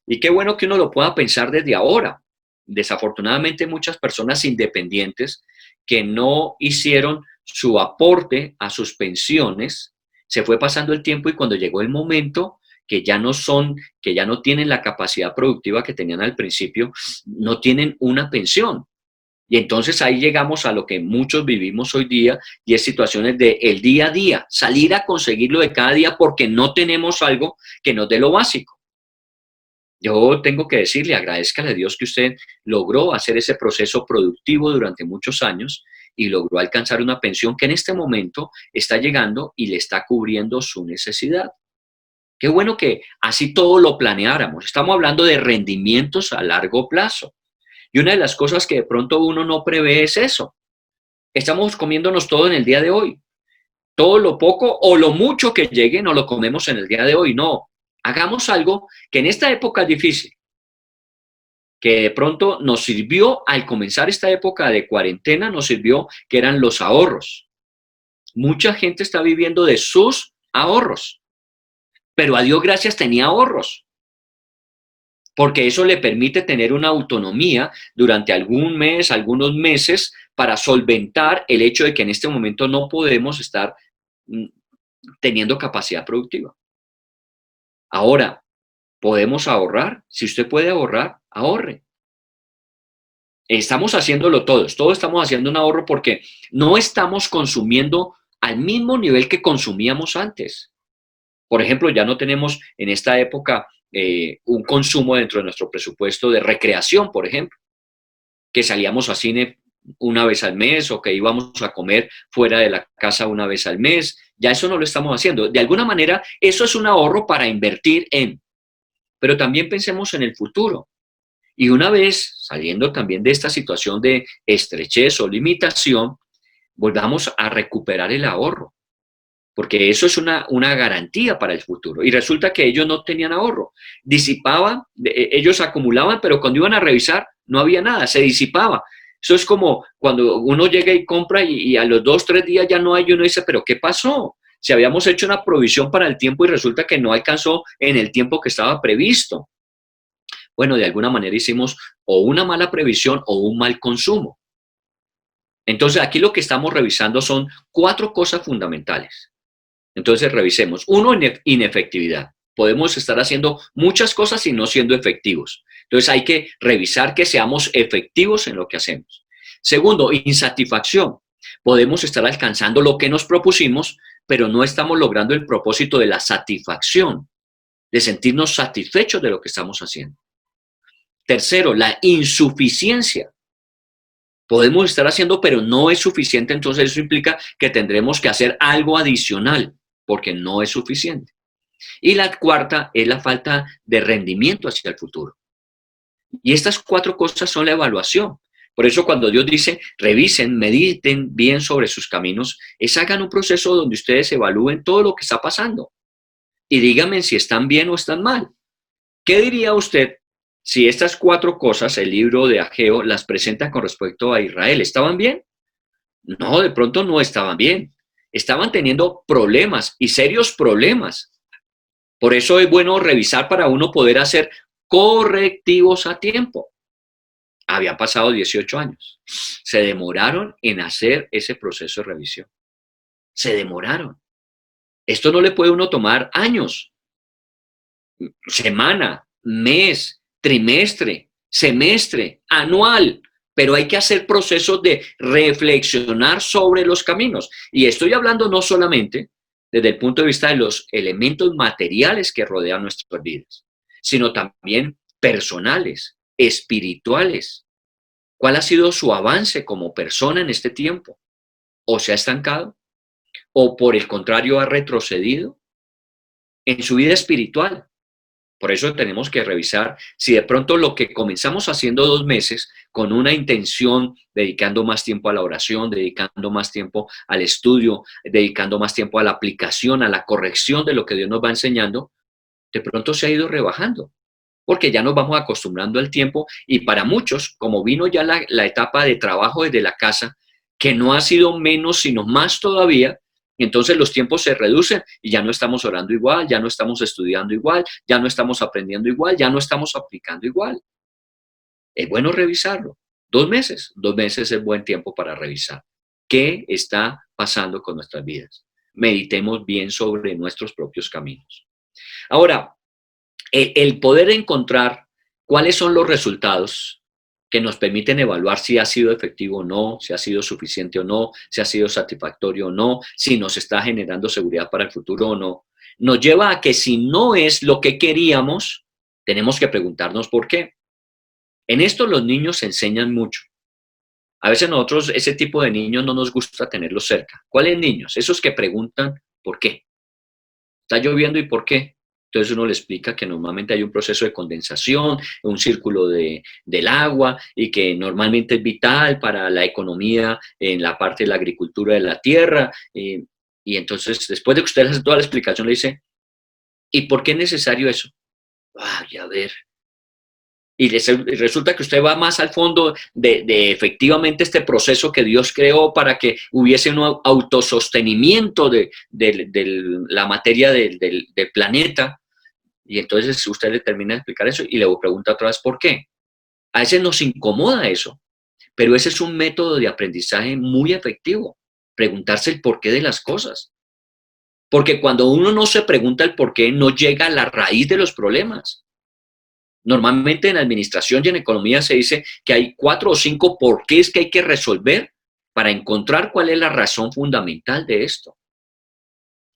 Speaker 2: Y qué bueno que uno lo pueda pensar desde ahora. Desafortunadamente, muchas personas independientes que no hicieron su aporte a sus pensiones, se fue pasando el tiempo y cuando llegó el momento que ya no tienen la capacidad productiva que tenían al principio, no tienen una pensión. Y entonces ahí llegamos a lo que muchos vivimos hoy día y es situaciones de el día a día, salir a conseguirlo de cada día porque no tenemos algo que nos dé lo básico. Yo tengo que decirle, agradezcale a Dios que usted logró hacer ese proceso productivo durante muchos años y logró alcanzar una pensión que en este momento está llegando y le está cubriendo su necesidad. Qué bueno que así todo lo planeáramos. Estamos hablando de rendimientos a largo plazo. Y una de las cosas que de pronto uno no prevé es eso. Estamos comiéndonos todo en el día de hoy. Todo lo poco o lo mucho que llegue no lo comemos en el día de hoy. No, hagamos algo que en esta época es difícil, que de pronto nos sirvió al comenzar esta época de cuarentena, nos sirvió que eran los ahorros. Mucha gente está viviendo de sus ahorros, pero a Dios gracias tenía ahorros, porque eso le permite tener una autonomía durante algún mes, algunos meses, para solventar el hecho de que en este momento no podemos estar teniendo capacidad productiva. Ahora, ¿podemos ahorrar? Si usted puede ahorrar, ahorre. Estamos haciéndolo todos estamos haciendo un ahorro porque no estamos consumiendo al mismo nivel que consumíamos antes. Por ejemplo, ya no tenemos en esta época un consumo dentro de nuestro presupuesto de recreación, por ejemplo, que salíamos a cine una vez al mes o que íbamos a comer fuera de la casa una vez al mes. Ya eso no lo estamos haciendo. De alguna manera, eso es un ahorro para invertir en. Pero también pensemos en el futuro. Y una vez saliendo también de esta situación de estrechez o limitación, volvamos a recuperar el ahorro. porque eso es una garantía para el futuro. Y resulta que ellos no tenían ahorro, disipaban, ellos acumulaban, pero cuando iban a revisar no había nada, se disipaba. Eso es como cuando uno llega y compra y a los 2, 3 días ya no hay, y uno dice, pero ¿qué pasó? Si habíamos hecho una provisión para el tiempo y resulta que no alcanzó en el tiempo que estaba previsto. Bueno, de alguna manera hicimos o una mala previsión o un mal consumo. Entonces, aquí lo que estamos revisando son 4 cosas fundamentales. Entonces, revisemos. 1, inefectividad. Podemos estar haciendo muchas cosas y no siendo efectivos. Entonces, hay que revisar que seamos efectivos en lo que hacemos. Segundo, insatisfacción. Podemos estar alcanzando lo que nos propusimos, pero no estamos logrando el propósito de la satisfacción, de sentirnos satisfechos de lo que estamos haciendo. Tercero, la insuficiencia. Podemos estar haciendo, pero no es suficiente, entonces eso implica que tendremos que hacer algo adicional, porque no es suficiente. Y la cuarta es la falta de rendimiento hacia el futuro. Y estas 4 cosas son la evaluación. Por eso cuando Dios dice, revisen, mediten bien sobre sus caminos, hagan un proceso donde ustedes evalúen todo lo que está pasando. Y díganme si están bien o están mal. ¿Qué diría usted si estas 4 cosas, el libro de Ageo, las presenta con respecto a Israel? ¿Estaban bien? No, de pronto no estaban bien. Estaban teniendo problemas y serios problemas. Por eso es bueno revisar para uno poder hacer correctivos a tiempo. Habían pasado 18 años. Se demoraron en hacer ese proceso de revisión. Se demoraron. Esto no le puede uno tomar años, semana, mes, trimestre, semestre, anual, pero hay que hacer procesos de reflexionar sobre los caminos. Y estoy hablando no solamente desde el punto de vista de los elementos materiales que rodean nuestras vidas, sino también personales, espirituales. ¿Cuál ha sido su avance como persona en este tiempo? ¿O se ha estancado? ¿O por el contrario ha retrocedido en su vida espiritual? Por eso tenemos que revisar si de pronto lo que comenzamos haciendo 2 meses con una intención, dedicando más tiempo a la oración, dedicando más tiempo al estudio, dedicando más tiempo a la aplicación, a la corrección de lo que Dios nos va enseñando, de pronto se ha ido rebajando, porque ya nos vamos acostumbrando al tiempo y para muchos, como vino ya la etapa de trabajo desde la casa, que no ha sido menos, sino más todavía, entonces los tiempos se reducen y ya no estamos orando igual, ya no estamos estudiando igual, ya no estamos aprendiendo igual, ya no estamos aplicando igual. Es bueno revisarlo. 2 meses es buen tiempo para revisar. ¿Qué está pasando con nuestras vidas? Meditemos bien sobre nuestros propios caminos. Ahora, el poder encontrar cuáles son los resultados que nos permiten evaluar si ha sido efectivo o no, si ha sido suficiente o no, si ha sido satisfactorio o no, si nos está generando seguridad para el futuro o no, nos lleva a que si no es lo que queríamos, tenemos que preguntarnos por qué. En esto los niños enseñan mucho. A veces nosotros, ese tipo de niños no nos gusta tenerlos cerca. ¿Cuáles niños? Esos que preguntan por qué. ¿Está lloviendo y por qué? Entonces uno le explica que normalmente hay un proceso de condensación, un círculo del agua y que normalmente es vital para la economía en la parte de la agricultura de la tierra. Y entonces, después de que usted hace toda la explicación, le dice, ¿y por qué es necesario eso? Ay, a ver. Y resulta que usted va más al fondo de efectivamente este proceso que Dios creó para que hubiese un autosostenimiento de la materia del planeta. Y entonces usted le termina de explicar eso y le pregunta otra vez por qué. A veces nos incomoda eso, pero ese es un método de aprendizaje muy efectivo, preguntarse el porqué de las cosas. Porque cuando uno no se pregunta el porqué, no llega a la raíz de los problemas. Normalmente en administración y en economía se dice que hay 4 o 5 porqués que hay que resolver para encontrar cuál es la razón fundamental de esto.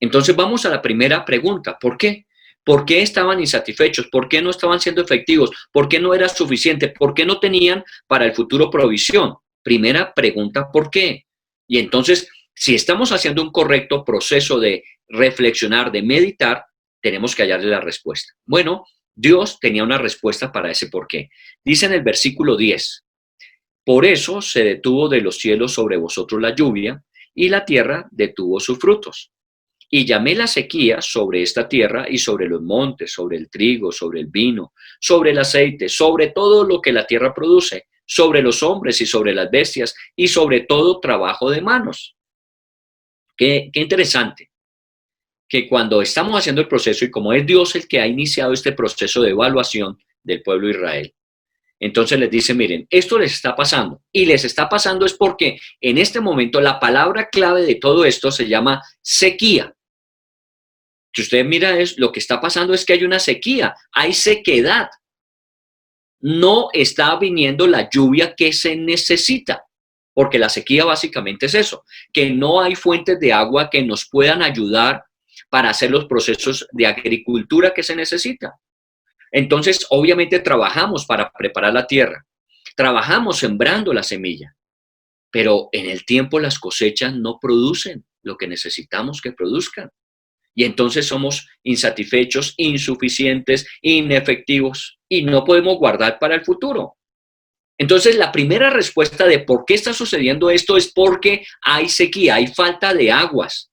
Speaker 2: Entonces vamos a la primera pregunta, ¿por qué? ¿Por qué estaban insatisfechos? ¿Por qué no estaban siendo efectivos? ¿Por qué no era suficiente? ¿Por qué no tenían para el futuro provisión? Primera pregunta, ¿por qué? Y entonces, si estamos haciendo un correcto proceso de reflexionar, de meditar, tenemos que hallarle la respuesta. Bueno, Dios tenía una respuesta para ese por qué. Dice en el versículo 10, por eso se detuvo de los cielos sobre vosotros la lluvia y la tierra detuvo sus frutos. Y llamé la sequía sobre esta tierra y sobre los montes, sobre el trigo, sobre el vino, sobre el aceite, sobre todo lo que la tierra produce, sobre los hombres y sobre las bestias y sobre todo trabajo de manos. Qué interesante que cuando estamos haciendo el proceso y como es Dios el que ha iniciado este proceso de evaluación del pueblo de Israel, entonces les dice, miren, esto les está pasando y les está pasando es porque en este momento la palabra clave de todo esto se llama sequía. Si usted mira, lo que está pasando es que hay una sequía, hay sequedad. No está viniendo la lluvia que se necesita, porque la sequía básicamente es eso, que no hay fuentes de agua que nos puedan ayudar para hacer los procesos de agricultura que se necesita. Entonces, obviamente trabajamos para preparar la tierra, trabajamos sembrando la semilla, pero en el tiempo las cosechas no producen lo que necesitamos que produzcan. Y entonces somos insatisfechos, insuficientes, inefectivos y no podemos guardar para el futuro. Entonces, la primera respuesta de por qué está sucediendo esto es porque hay sequía, hay falta de aguas.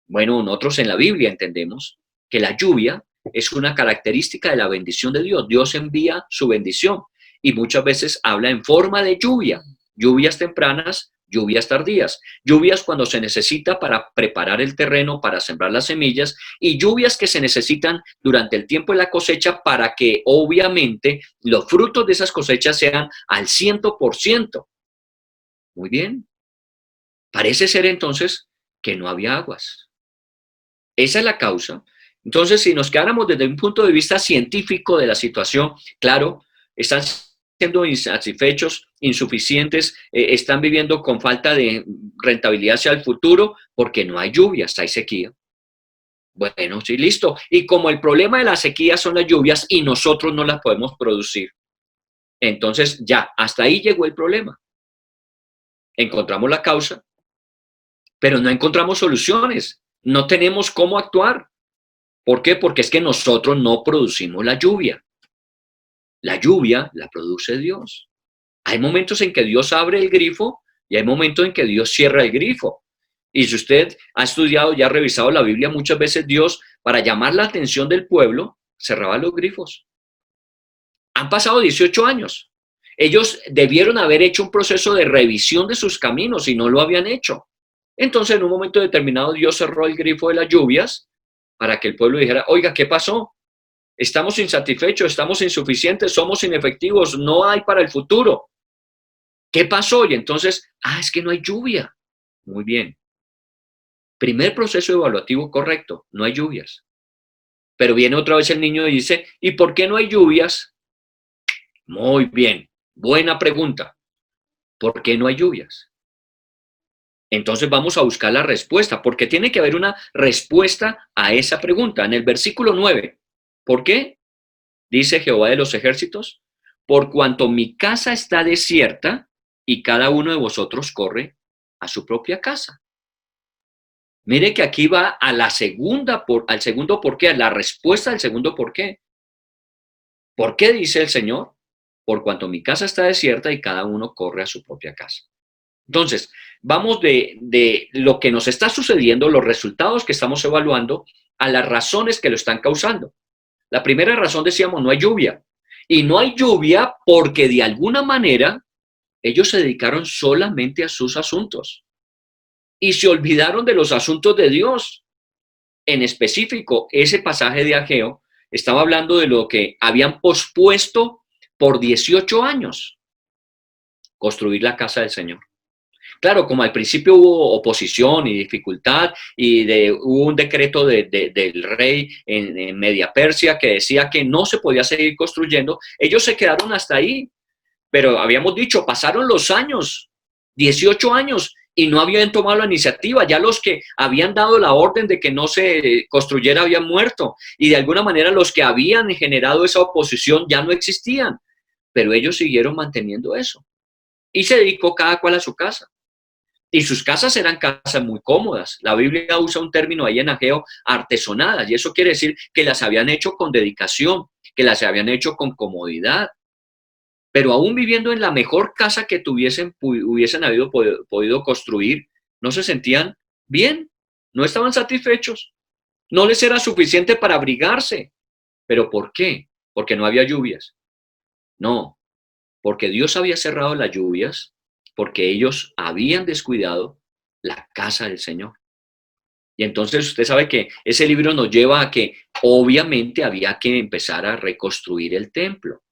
Speaker 2: Bueno, nosotros en la Biblia entendemos que la lluvia es una característica de la bendición de Dios. Dios envía su bendición y muchas veces habla en forma de lluvia, lluvias tempranas, lluvias tardías, lluvias cuando se necesita para preparar el terreno, para sembrar las semillas y lluvias que se necesitan durante el tiempo de la cosecha para que obviamente los frutos de esas cosechas sean al 100%. Muy bien. Parece ser entonces que no había aguas. Esa es la causa. Entonces, si nos quedáramos desde un punto de vista científico de la situación, claro, están siendo insatisfechos, insuficientes, están viviendo con falta de rentabilidad hacia el futuro porque no hay lluvias, hay sequía. Bueno, sí, listo. Y como el problema de la sequía son las lluvias y nosotros no las podemos producir, entonces ya, hasta ahí llegó el problema. Encontramos la causa, pero no encontramos soluciones. No tenemos cómo actuar. ¿Por qué? Porque es que nosotros no producimos la lluvia. La lluvia la produce Dios. Hay momentos en que Dios abre el grifo y hay momentos en que Dios cierra el grifo. Y si usted ha estudiado y ha revisado la Biblia, muchas veces Dios, para llamar la atención del pueblo, cerraba los grifos. Han pasado 18 años. Ellos debieron haber hecho un proceso de revisión de sus caminos y no lo habían hecho. Entonces, en un momento determinado, Dios cerró el grifo de las lluvias para que el pueblo dijera, oiga, ¿qué pasó? Estamos insatisfechos, estamos insuficientes, somos inefectivos, no hay para el futuro. ¿Qué pasó? Y entonces, es que no hay lluvia. Muy bien. Primer proceso evaluativo correcto, no hay lluvias. Pero viene otra vez el niño y dice, ¿y por qué no hay lluvias? Muy bien, buena pregunta. ¿Por qué no hay lluvias? Entonces vamos a buscar la respuesta, porque tiene que haber una respuesta a esa pregunta. En el versículo 9, ¿por qué? Dice Jehová de los ejércitos, por cuanto mi casa está desierta y cada uno de vosotros corre a su propia casa. Mire que aquí va a la segunda, al segundo por qué, a la respuesta del segundo por qué. ¿Por qué dice el Señor? Por cuanto mi casa está desierta y cada uno corre a su propia casa. Entonces, vamos de lo que nos está sucediendo, los resultados que estamos evaluando, a las razones que lo están causando. La primera razón, decíamos, no hay lluvia. Y no hay lluvia porque de alguna manera ellos se dedicaron solamente a sus asuntos. Y se olvidaron de los asuntos de Dios. En específico, ese pasaje de Ageo estaba hablando de lo que habían pospuesto por 18 años, construir la casa del Señor. Claro, como al principio hubo oposición y dificultad y hubo un decreto del rey en Media Persia que decía que no se podía seguir construyendo, ellos se quedaron hasta ahí. Pero habíamos dicho, pasaron los años, 18 años, y no habían tomado la iniciativa. Ya los que habían dado la orden de que no se construyera habían muerto. Y de alguna manera los que habían generado esa oposición ya no existían. Pero ellos siguieron manteniendo eso. Y se dedicó cada cual a su casa. Y sus casas eran casas muy cómodas. La Biblia usa un término ahí en Ageo, artesonadas. Y eso quiere decir que las habían hecho con dedicación, que las habían hecho con comodidad. Pero aún viviendo en la mejor casa que hubiesen podido construir, no se sentían bien. No estaban satisfechos. No les era suficiente para abrigarse. ¿Pero por qué? Porque no había lluvias. No, porque Dios había cerrado las lluvias, porque ellos habían descuidado la casa del Señor. Y entonces usted sabe que ese libro nos lleva a que obviamente había que empezar a reconstruir el templo.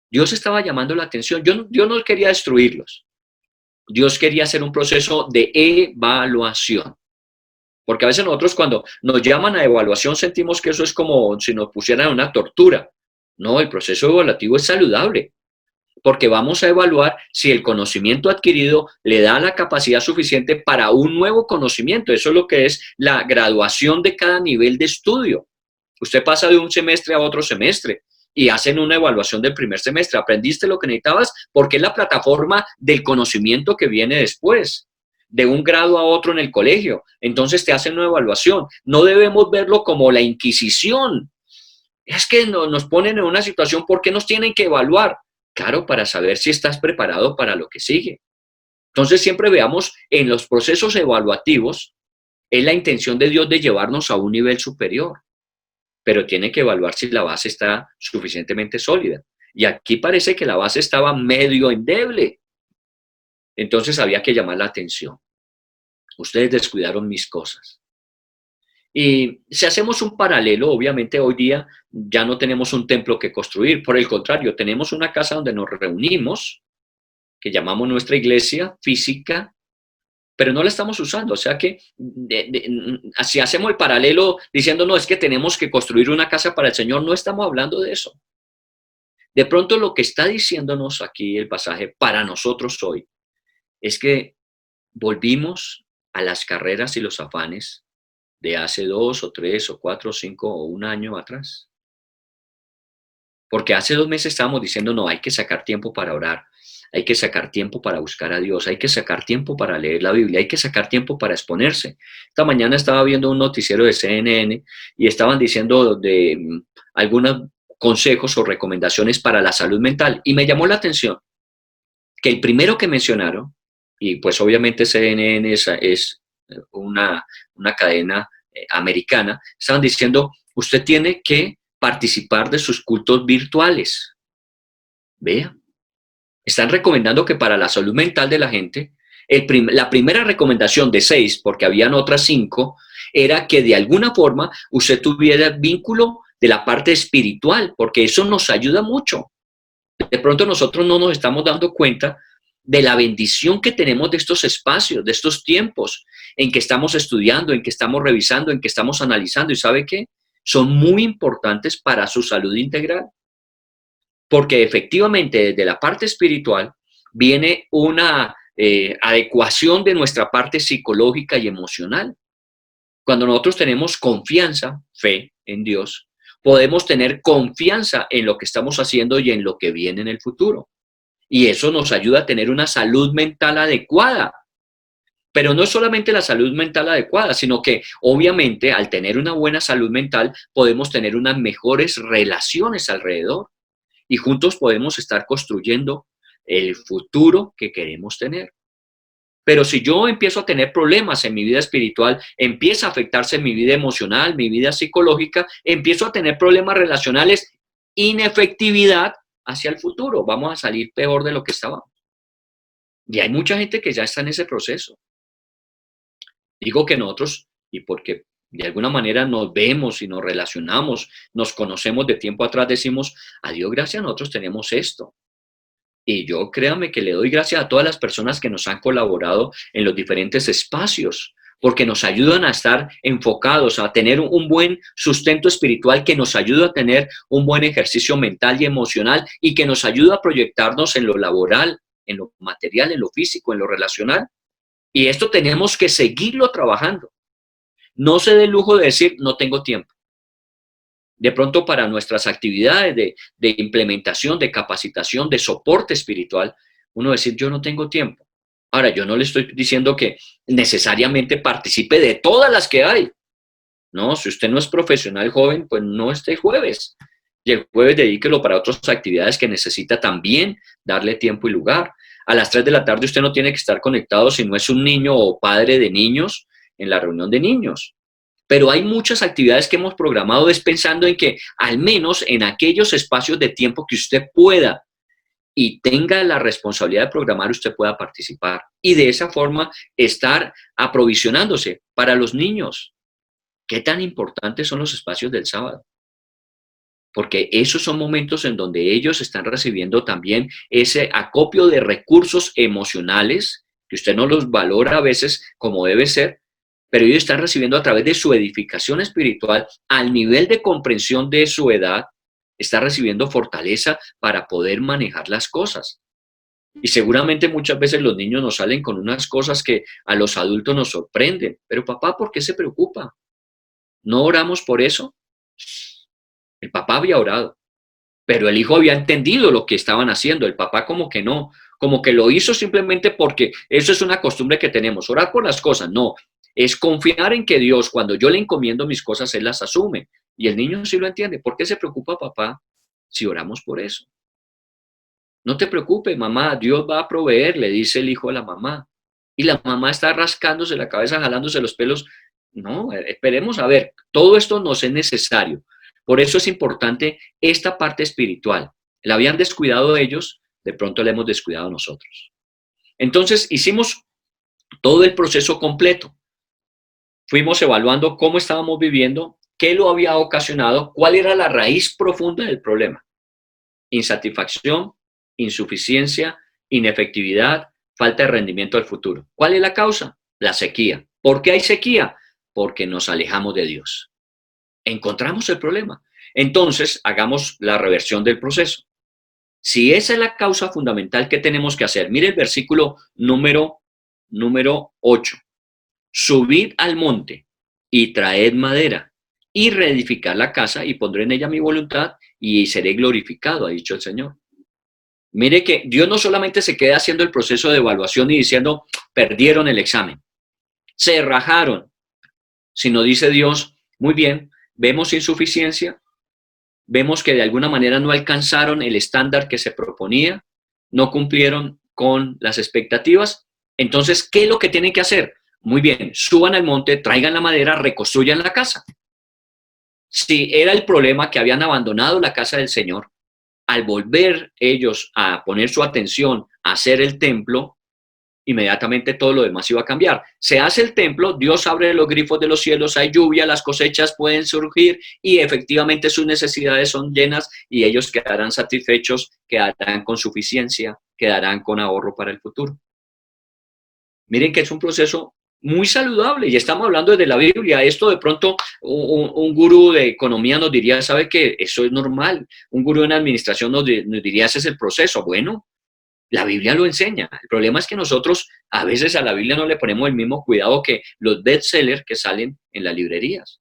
Speaker 2: Dios estaba llamando la atención. Dios no quería destruirlos. Dios quería hacer un proceso de evaluación. Porque a veces nosotros cuando nos llaman a evaluación sentimos que eso es como si nos pusieran una tortura. No, el proceso evaluativo es saludable. Porque vamos a evaluar si el conocimiento adquirido le da la capacidad suficiente para un nuevo conocimiento. Eso es lo que es la graduación de cada nivel de estudio. Usted pasa de un semestre a otro semestre y hacen una evaluación del primer semestre. ¿Aprendiste lo que necesitabas? Porque es la plataforma del conocimiento que viene después, de un grado a otro en el colegio. Entonces te hacen una evaluación. No debemos verlo como la Inquisición. Es que nos ponen en una situación, ¿por qué nos tienen que evaluar? Claro, para saber si estás preparado para lo que sigue. Entonces siempre veamos en los procesos evaluativos, es la intención de Dios de llevarnos a un nivel superior, pero tiene que evaluar si la base está suficientemente sólida. Y aquí parece que la base estaba medio endeble. Entonces había que llamar la atención. Ustedes descuidaron mis cosas. Y si hacemos un paralelo, obviamente hoy día ya no tenemos un templo que construir, por el contrario, tenemos una casa donde nos reunimos, que llamamos nuestra iglesia física, pero no la estamos usando. O sea que si hacemos el paralelo diciendo, no, es que tenemos que construir una casa para el Señor, no estamos hablando de eso. De pronto lo que está diciéndonos aquí el pasaje para nosotros hoy es que volvimos a las carreras y los afanes de hace 2 o 3 o 4 o 5 o un año atrás. Porque hace 2 meses estábamos diciendo, no, hay que sacar tiempo para orar, hay que sacar tiempo para buscar a Dios, hay que sacar tiempo para leer la Biblia, hay que sacar tiempo para exponerse. Esta mañana estaba viendo un noticiero de CNN y estaban diciendo de algunos consejos o recomendaciones para la salud mental y me llamó la atención que el primero que mencionaron, y pues obviamente CNN es una cadena americana, estaban diciendo, usted tiene que participar de sus cultos virtuales. Vea, están recomendando que para la salud mental de la gente, la primera recomendación de 6, porque habían otras 5, era que de alguna forma usted tuviera vínculo de la parte espiritual, porque eso nos ayuda mucho. De pronto nosotros no nos estamos dando cuenta de la bendición que tenemos de estos espacios, de estos tiempos en que estamos estudiando, en que estamos revisando, en que estamos analizando. ¿Y sabe qué? Son muy importantes para su salud integral. Porque efectivamente desde la parte espiritual viene una adecuación de nuestra parte psicológica y emocional. Cuando nosotros tenemos confianza, fe en Dios, podemos tener confianza en lo que estamos haciendo y en lo que viene en el futuro. Y eso nos ayuda a tener una salud mental adecuada. Pero no es solamente la salud mental adecuada, sino que obviamente al tener una buena salud mental podemos tener unas mejores relaciones alrededor y juntos podemos estar construyendo el futuro que queremos tener. Pero si yo empiezo a tener problemas en mi vida espiritual, empieza a afectarse en mi vida emocional, mi vida psicológica, empiezo a tener problemas relacionales, inefectividad hacia el futuro. Vamos a salir peor de lo que estábamos. Y hay mucha gente que ya está en ese proceso. Digo que nosotros, y porque de alguna manera nos vemos y nos relacionamos, nos conocemos de tiempo atrás, decimos, a Dios gracias, nosotros tenemos esto. Y yo créame que le doy gracias a todas las personas que nos han colaborado en los diferentes espacios, porque nos ayudan a estar enfocados, a tener un buen sustento espiritual que nos ayuda a tener un buen ejercicio mental y emocional y que nos ayuda a proyectarnos en lo laboral, en lo material, en lo físico, en lo relacional. Y esto tenemos que seguirlo trabajando. No se dé el lujo de decir, no tengo tiempo. De pronto para nuestras actividades de implementación, de capacitación, de soporte espiritual, uno decir, yo no tengo tiempo. Ahora, yo no le estoy diciendo que necesariamente participe de todas las que hay. No, si usted no es profesional joven, pues no esté jueves. Y el jueves dedíquelo para otras actividades que necesita también darle tiempo y lugar. A las 3 de la tarde usted no tiene que estar conectado si no es un niño o padre de niños en la reunión de niños. Pero hay muchas actividades que hemos programado es pensando en que al menos en aquellos espacios de tiempo que usted pueda y tenga la responsabilidad de programar, usted pueda participar. Y de esa forma estar aprovisionándose para los niños. ¿Qué tan importantes son los espacios del sábado? Porque esos son momentos en donde ellos están recibiendo también ese acopio de recursos emocionales, que usted no los valora a veces como debe ser, pero ellos están recibiendo a través de su edificación espiritual, al nivel de comprensión de su edad, está recibiendo fortaleza para poder manejar las cosas. Y seguramente muchas veces los niños nos salen con unas cosas que a los adultos nos sorprenden. Pero papá, ¿por qué se preocupa? ¿No oramos por eso? El papá había orado, pero el hijo había entendido lo que estaban haciendo. El papá como que no, como que lo hizo simplemente porque eso es una costumbre que tenemos, orar por las cosas. No, es confiar en que Dios, cuando yo le encomiendo mis cosas, Él las asume. Y el niño sí lo entiende. ¿Por qué se preocupa papá si oramos por eso? No te preocupes, mamá, Dios va a proveer, le dice el hijo a la mamá. Y la mamá está rascándose la cabeza, jalándose los pelos. No, esperemos a ver, todo esto nos es necesario. Por eso es importante esta parte espiritual. La habían descuidado ellos, de pronto la hemos descuidado nosotros. Entonces hicimos todo el proceso completo. Fuimos evaluando cómo estábamos viviendo, qué lo había ocasionado, cuál era la raíz profunda del problema. Insatisfacción, insuficiencia, inefectividad, falta de rendimiento al futuro. ¿Cuál es la causa? La sequía. ¿Por qué hay sequía? Porque nos alejamos de Dios. Encontramos el problema. Entonces, hagamos la reversión del proceso. Si esa es la causa fundamental, ¿qué tenemos que hacer? Mire el versículo número 8. Subid al monte y traed madera y reedificar la casa y pondré en ella mi voluntad y seré glorificado, ha dicho el Señor. Mire que Dios no solamente se queda haciendo el proceso de evaluación y diciendo, perdieron el examen, se rajaron, sino dice Dios, muy bien, vemos insuficiencia, vemos que de alguna manera no alcanzaron el estándar que se proponía, no cumplieron con las expectativas, entonces, ¿qué es lo que tienen que hacer? Muy bien, suban al monte, traigan la madera, reconstruyan la casa. Si era el problema que habían abandonado la casa del Señor, al volver ellos a poner su atención a hacer el templo, inmediatamente todo lo demás iba a cambiar. Se hace el templo, Dios abre los grifos de los cielos, hay lluvia, las cosechas pueden surgir y efectivamente sus necesidades son llenas y ellos quedarán satisfechos, quedarán con suficiencia, quedarán con ahorro para el futuro. Miren que es un proceso muy saludable y estamos hablando desde la Biblia. Esto de pronto un gurú de economía nos diría, ¿sabe qué? Eso es normal. Un gurú en administración nos diría, ese es el proceso. Bueno, la Biblia lo enseña. El problema es que nosotros a veces a la Biblia no le ponemos el mismo cuidado que los bestsellers que salen en las librerías.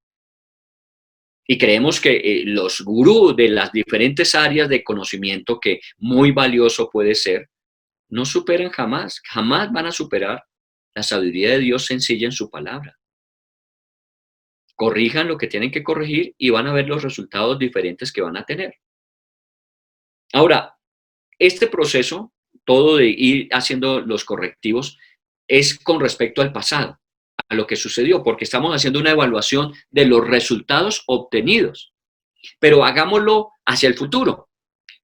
Speaker 2: Y creemos que los gurús de las diferentes áreas de conocimiento, que muy valioso puede ser, no superan jamás, jamás van a superar la sabiduría de Dios sencilla en su palabra. Corrijan lo que tienen que corregir y van a ver los resultados diferentes que van a tener. Ahora, este proceso, todo de ir haciendo los correctivos, es con respecto al pasado, a lo que sucedió, porque estamos haciendo una evaluación de los resultados obtenidos. Pero hagámoslo hacia el futuro,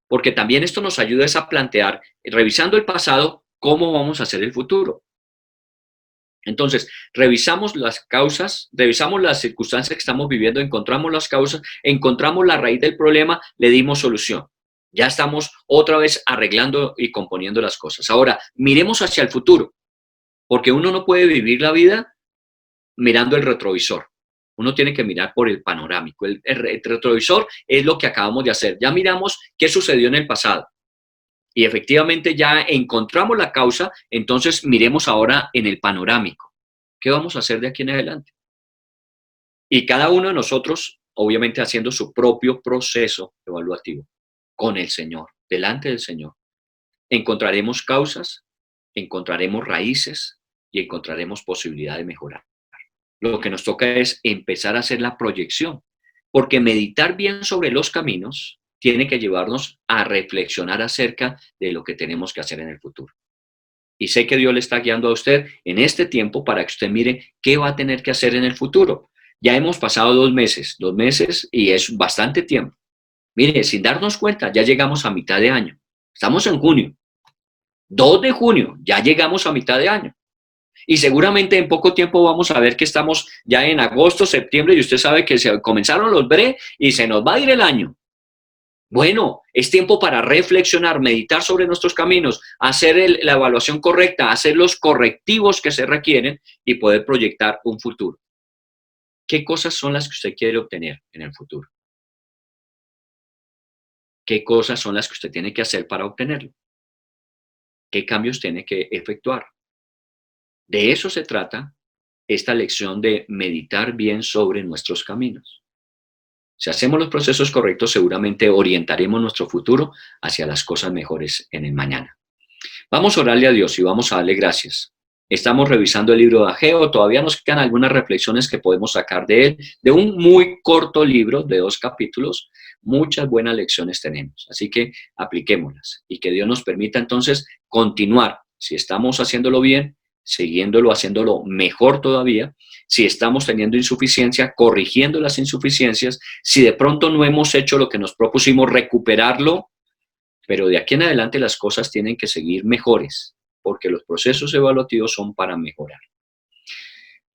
Speaker 2: porque también esto nos ayuda a plantear, revisando el pasado, cómo vamos a hacer el futuro. Entonces, revisamos las causas, revisamos las circunstancias que estamos viviendo, encontramos las causas, encontramos la raíz del problema, le dimos solución. Ya estamos otra vez arreglando y componiendo las cosas. Ahora, miremos hacia el futuro, porque uno no puede vivir la vida mirando el retrovisor. Uno tiene que mirar por el panorámico. El retrovisor es lo que acabamos de hacer. Ya miramos qué sucedió en el pasado. Y efectivamente ya encontramos la causa, entonces miremos ahora en el panorámico. ¿Qué vamos a hacer de aquí en adelante? Y cada uno de nosotros, obviamente, haciendo su propio proceso evaluativo con el Señor, delante del Señor. Encontraremos causas, encontraremos raíces y encontraremos posibilidad de mejorar. Lo que nos toca es empezar a hacer la proyección, porque meditar bien sobre los caminos tiene que llevarnos a reflexionar acerca de lo que tenemos que hacer en el futuro. Y sé que Dios le está guiando a usted en este tiempo para que usted mire qué va a tener que hacer en el futuro. Ya hemos pasado 2 meses y es bastante tiempo. Mire, sin darnos cuenta, ya llegamos a mitad de año. Estamos en junio. 2 de junio, ya llegamos a mitad de año. Y seguramente en poco tiempo vamos a ver que estamos ya en agosto, septiembre, y usted sabe que se comenzaron los bre y se nos va a ir el año. Bueno, es tiempo para reflexionar, meditar sobre nuestros caminos, hacer la evaluación correcta, hacer los correctivos que se requieren y poder proyectar un futuro. ¿Qué cosas son las que usted quiere obtener en el futuro? ¿Qué cosas son las que usted tiene que hacer para obtenerlo? ¿Qué cambios tiene que efectuar? De eso se trata esta lección de meditar bien sobre nuestros caminos. Si hacemos los procesos correctos, seguramente orientaremos nuestro futuro hacia las cosas mejores en el mañana. Vamos a orarle a Dios y vamos a darle gracias. Estamos revisando el libro de Ageo, todavía nos quedan algunas reflexiones que podemos sacar de él, de un muy corto libro de 2 capítulos, muchas buenas lecciones tenemos, así que apliquémoslas y que Dios nos permita entonces continuar, si estamos haciéndolo bien, siguiéndolo, haciéndolo mejor todavía, si estamos teniendo insuficiencia, corrigiendo las insuficiencias, si de pronto no hemos hecho lo que nos propusimos, recuperarlo, pero de aquí en adelante las cosas tienen que seguir mejores, porque los procesos evaluativos son para mejorar.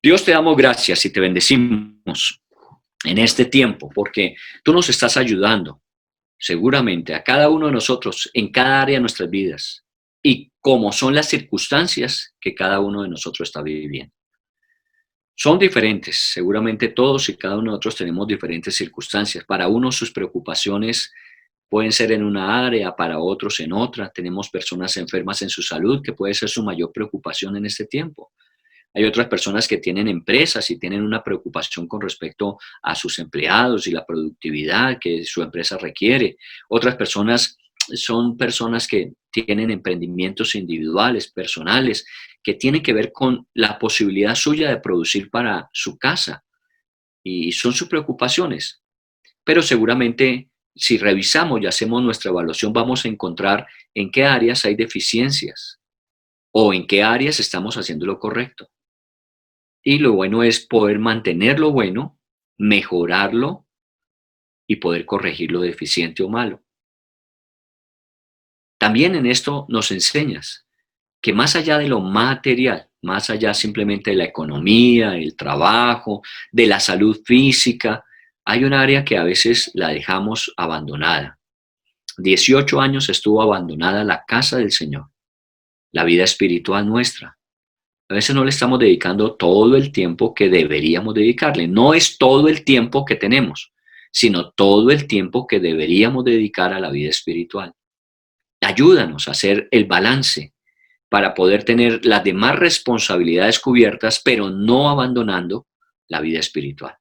Speaker 2: Dios, te damos gracias y te bendecimos en este tiempo, porque tú nos estás ayudando seguramente a cada uno de nosotros en cada área de nuestras vidas y como son las circunstancias que cada uno de nosotros está viviendo. Son diferentes, seguramente todos y cada uno de nosotros tenemos diferentes circunstancias. Para unos sus preocupaciones pueden ser en una área, para otros en otra. Tenemos personas enfermas en su salud, que puede ser su mayor preocupación en este tiempo. Hay otras personas que tienen empresas y tienen una preocupación con respecto a sus empleados y la productividad que su empresa requiere. Otras personas son personas que tienen emprendimientos individuales, personales, que tienen que ver con la posibilidad suya de producir para su casa. Y son sus preocupaciones. Pero seguramente si revisamos y hacemos nuestra evaluación, vamos a encontrar en qué áreas hay deficiencias o en qué áreas estamos haciendo lo correcto. Y lo bueno es poder mantener lo bueno, mejorarlo y poder corregir lo deficiente o malo. También en esto nos enseñas que más allá de lo material, más allá simplemente de la economía, el trabajo, de la salud física, hay un área que a veces la dejamos abandonada. 18 años estuvo abandonada la casa del Señor, la vida espiritual nuestra. A veces no le estamos dedicando todo el tiempo que deberíamos dedicarle. No es todo el tiempo que tenemos, sino todo el tiempo que deberíamos dedicar a la vida espiritual. Ayúdanos a hacer el balance para poder tener las demás responsabilidades cubiertas, pero no abandonando la vida espiritual.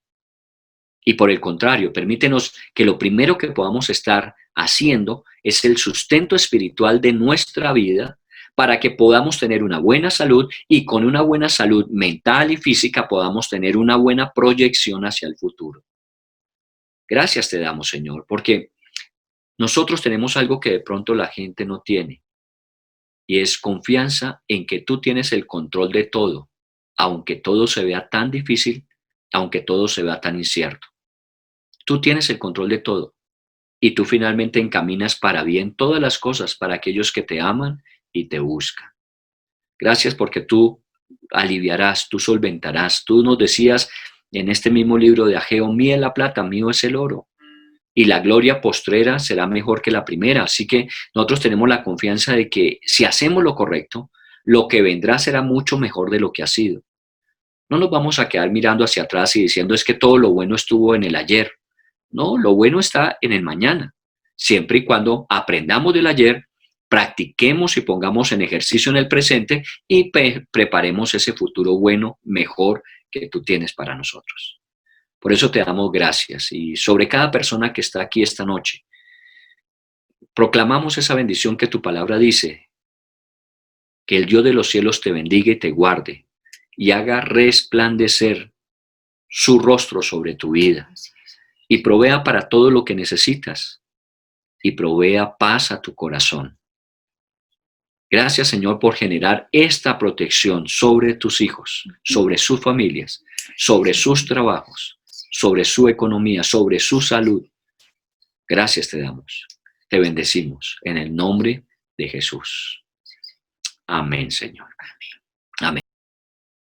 Speaker 2: Y por el contrario, permítenos que lo primero que podamos estar haciendo es el sustento espiritual de nuestra vida para que podamos tener una buena salud y con una buena salud mental y física podamos tener una buena proyección hacia el futuro. Gracias te damos, Señor, porque nosotros tenemos algo que de pronto la gente no tiene y es confianza en que tú tienes el control de todo, aunque todo se vea tan difícil, aunque todo se vea tan incierto. Tú tienes el control de todo y tú finalmente encaminas para bien todas las cosas para aquellos que te aman y te buscan. Gracias porque tú aliviarás, tú solventarás. Tú nos decías en este mismo libro de Ageo, mía es la plata, mío es el oro. Y la gloria postrera será mejor que la primera. Así que nosotros tenemos la confianza de que si hacemos lo correcto, lo que vendrá será mucho mejor de lo que ha sido. No nos vamos a quedar mirando hacia atrás y diciendo es que todo lo bueno estuvo en el ayer. No, lo bueno está en el mañana. Siempre y cuando aprendamos del ayer, practiquemos y pongamos en ejercicio en el presente y preparemos ese futuro bueno, mejor que tú tienes para nosotros. Por eso te damos gracias y sobre cada persona que está aquí esta noche, proclamamos esa bendición que tu palabra dice, que el Dios de los cielos te bendiga y te guarde y haga resplandecer su rostro sobre tu vida y provea para todo lo que necesitas y provea paz a tu corazón. Gracias, Señor, por generar esta protección sobre tus hijos, sobre sus familias, sobre sus trabajos, sobre su economía, sobre su salud. Gracias te damos. Te bendecimos en el nombre de Jesús. Amén, Señor.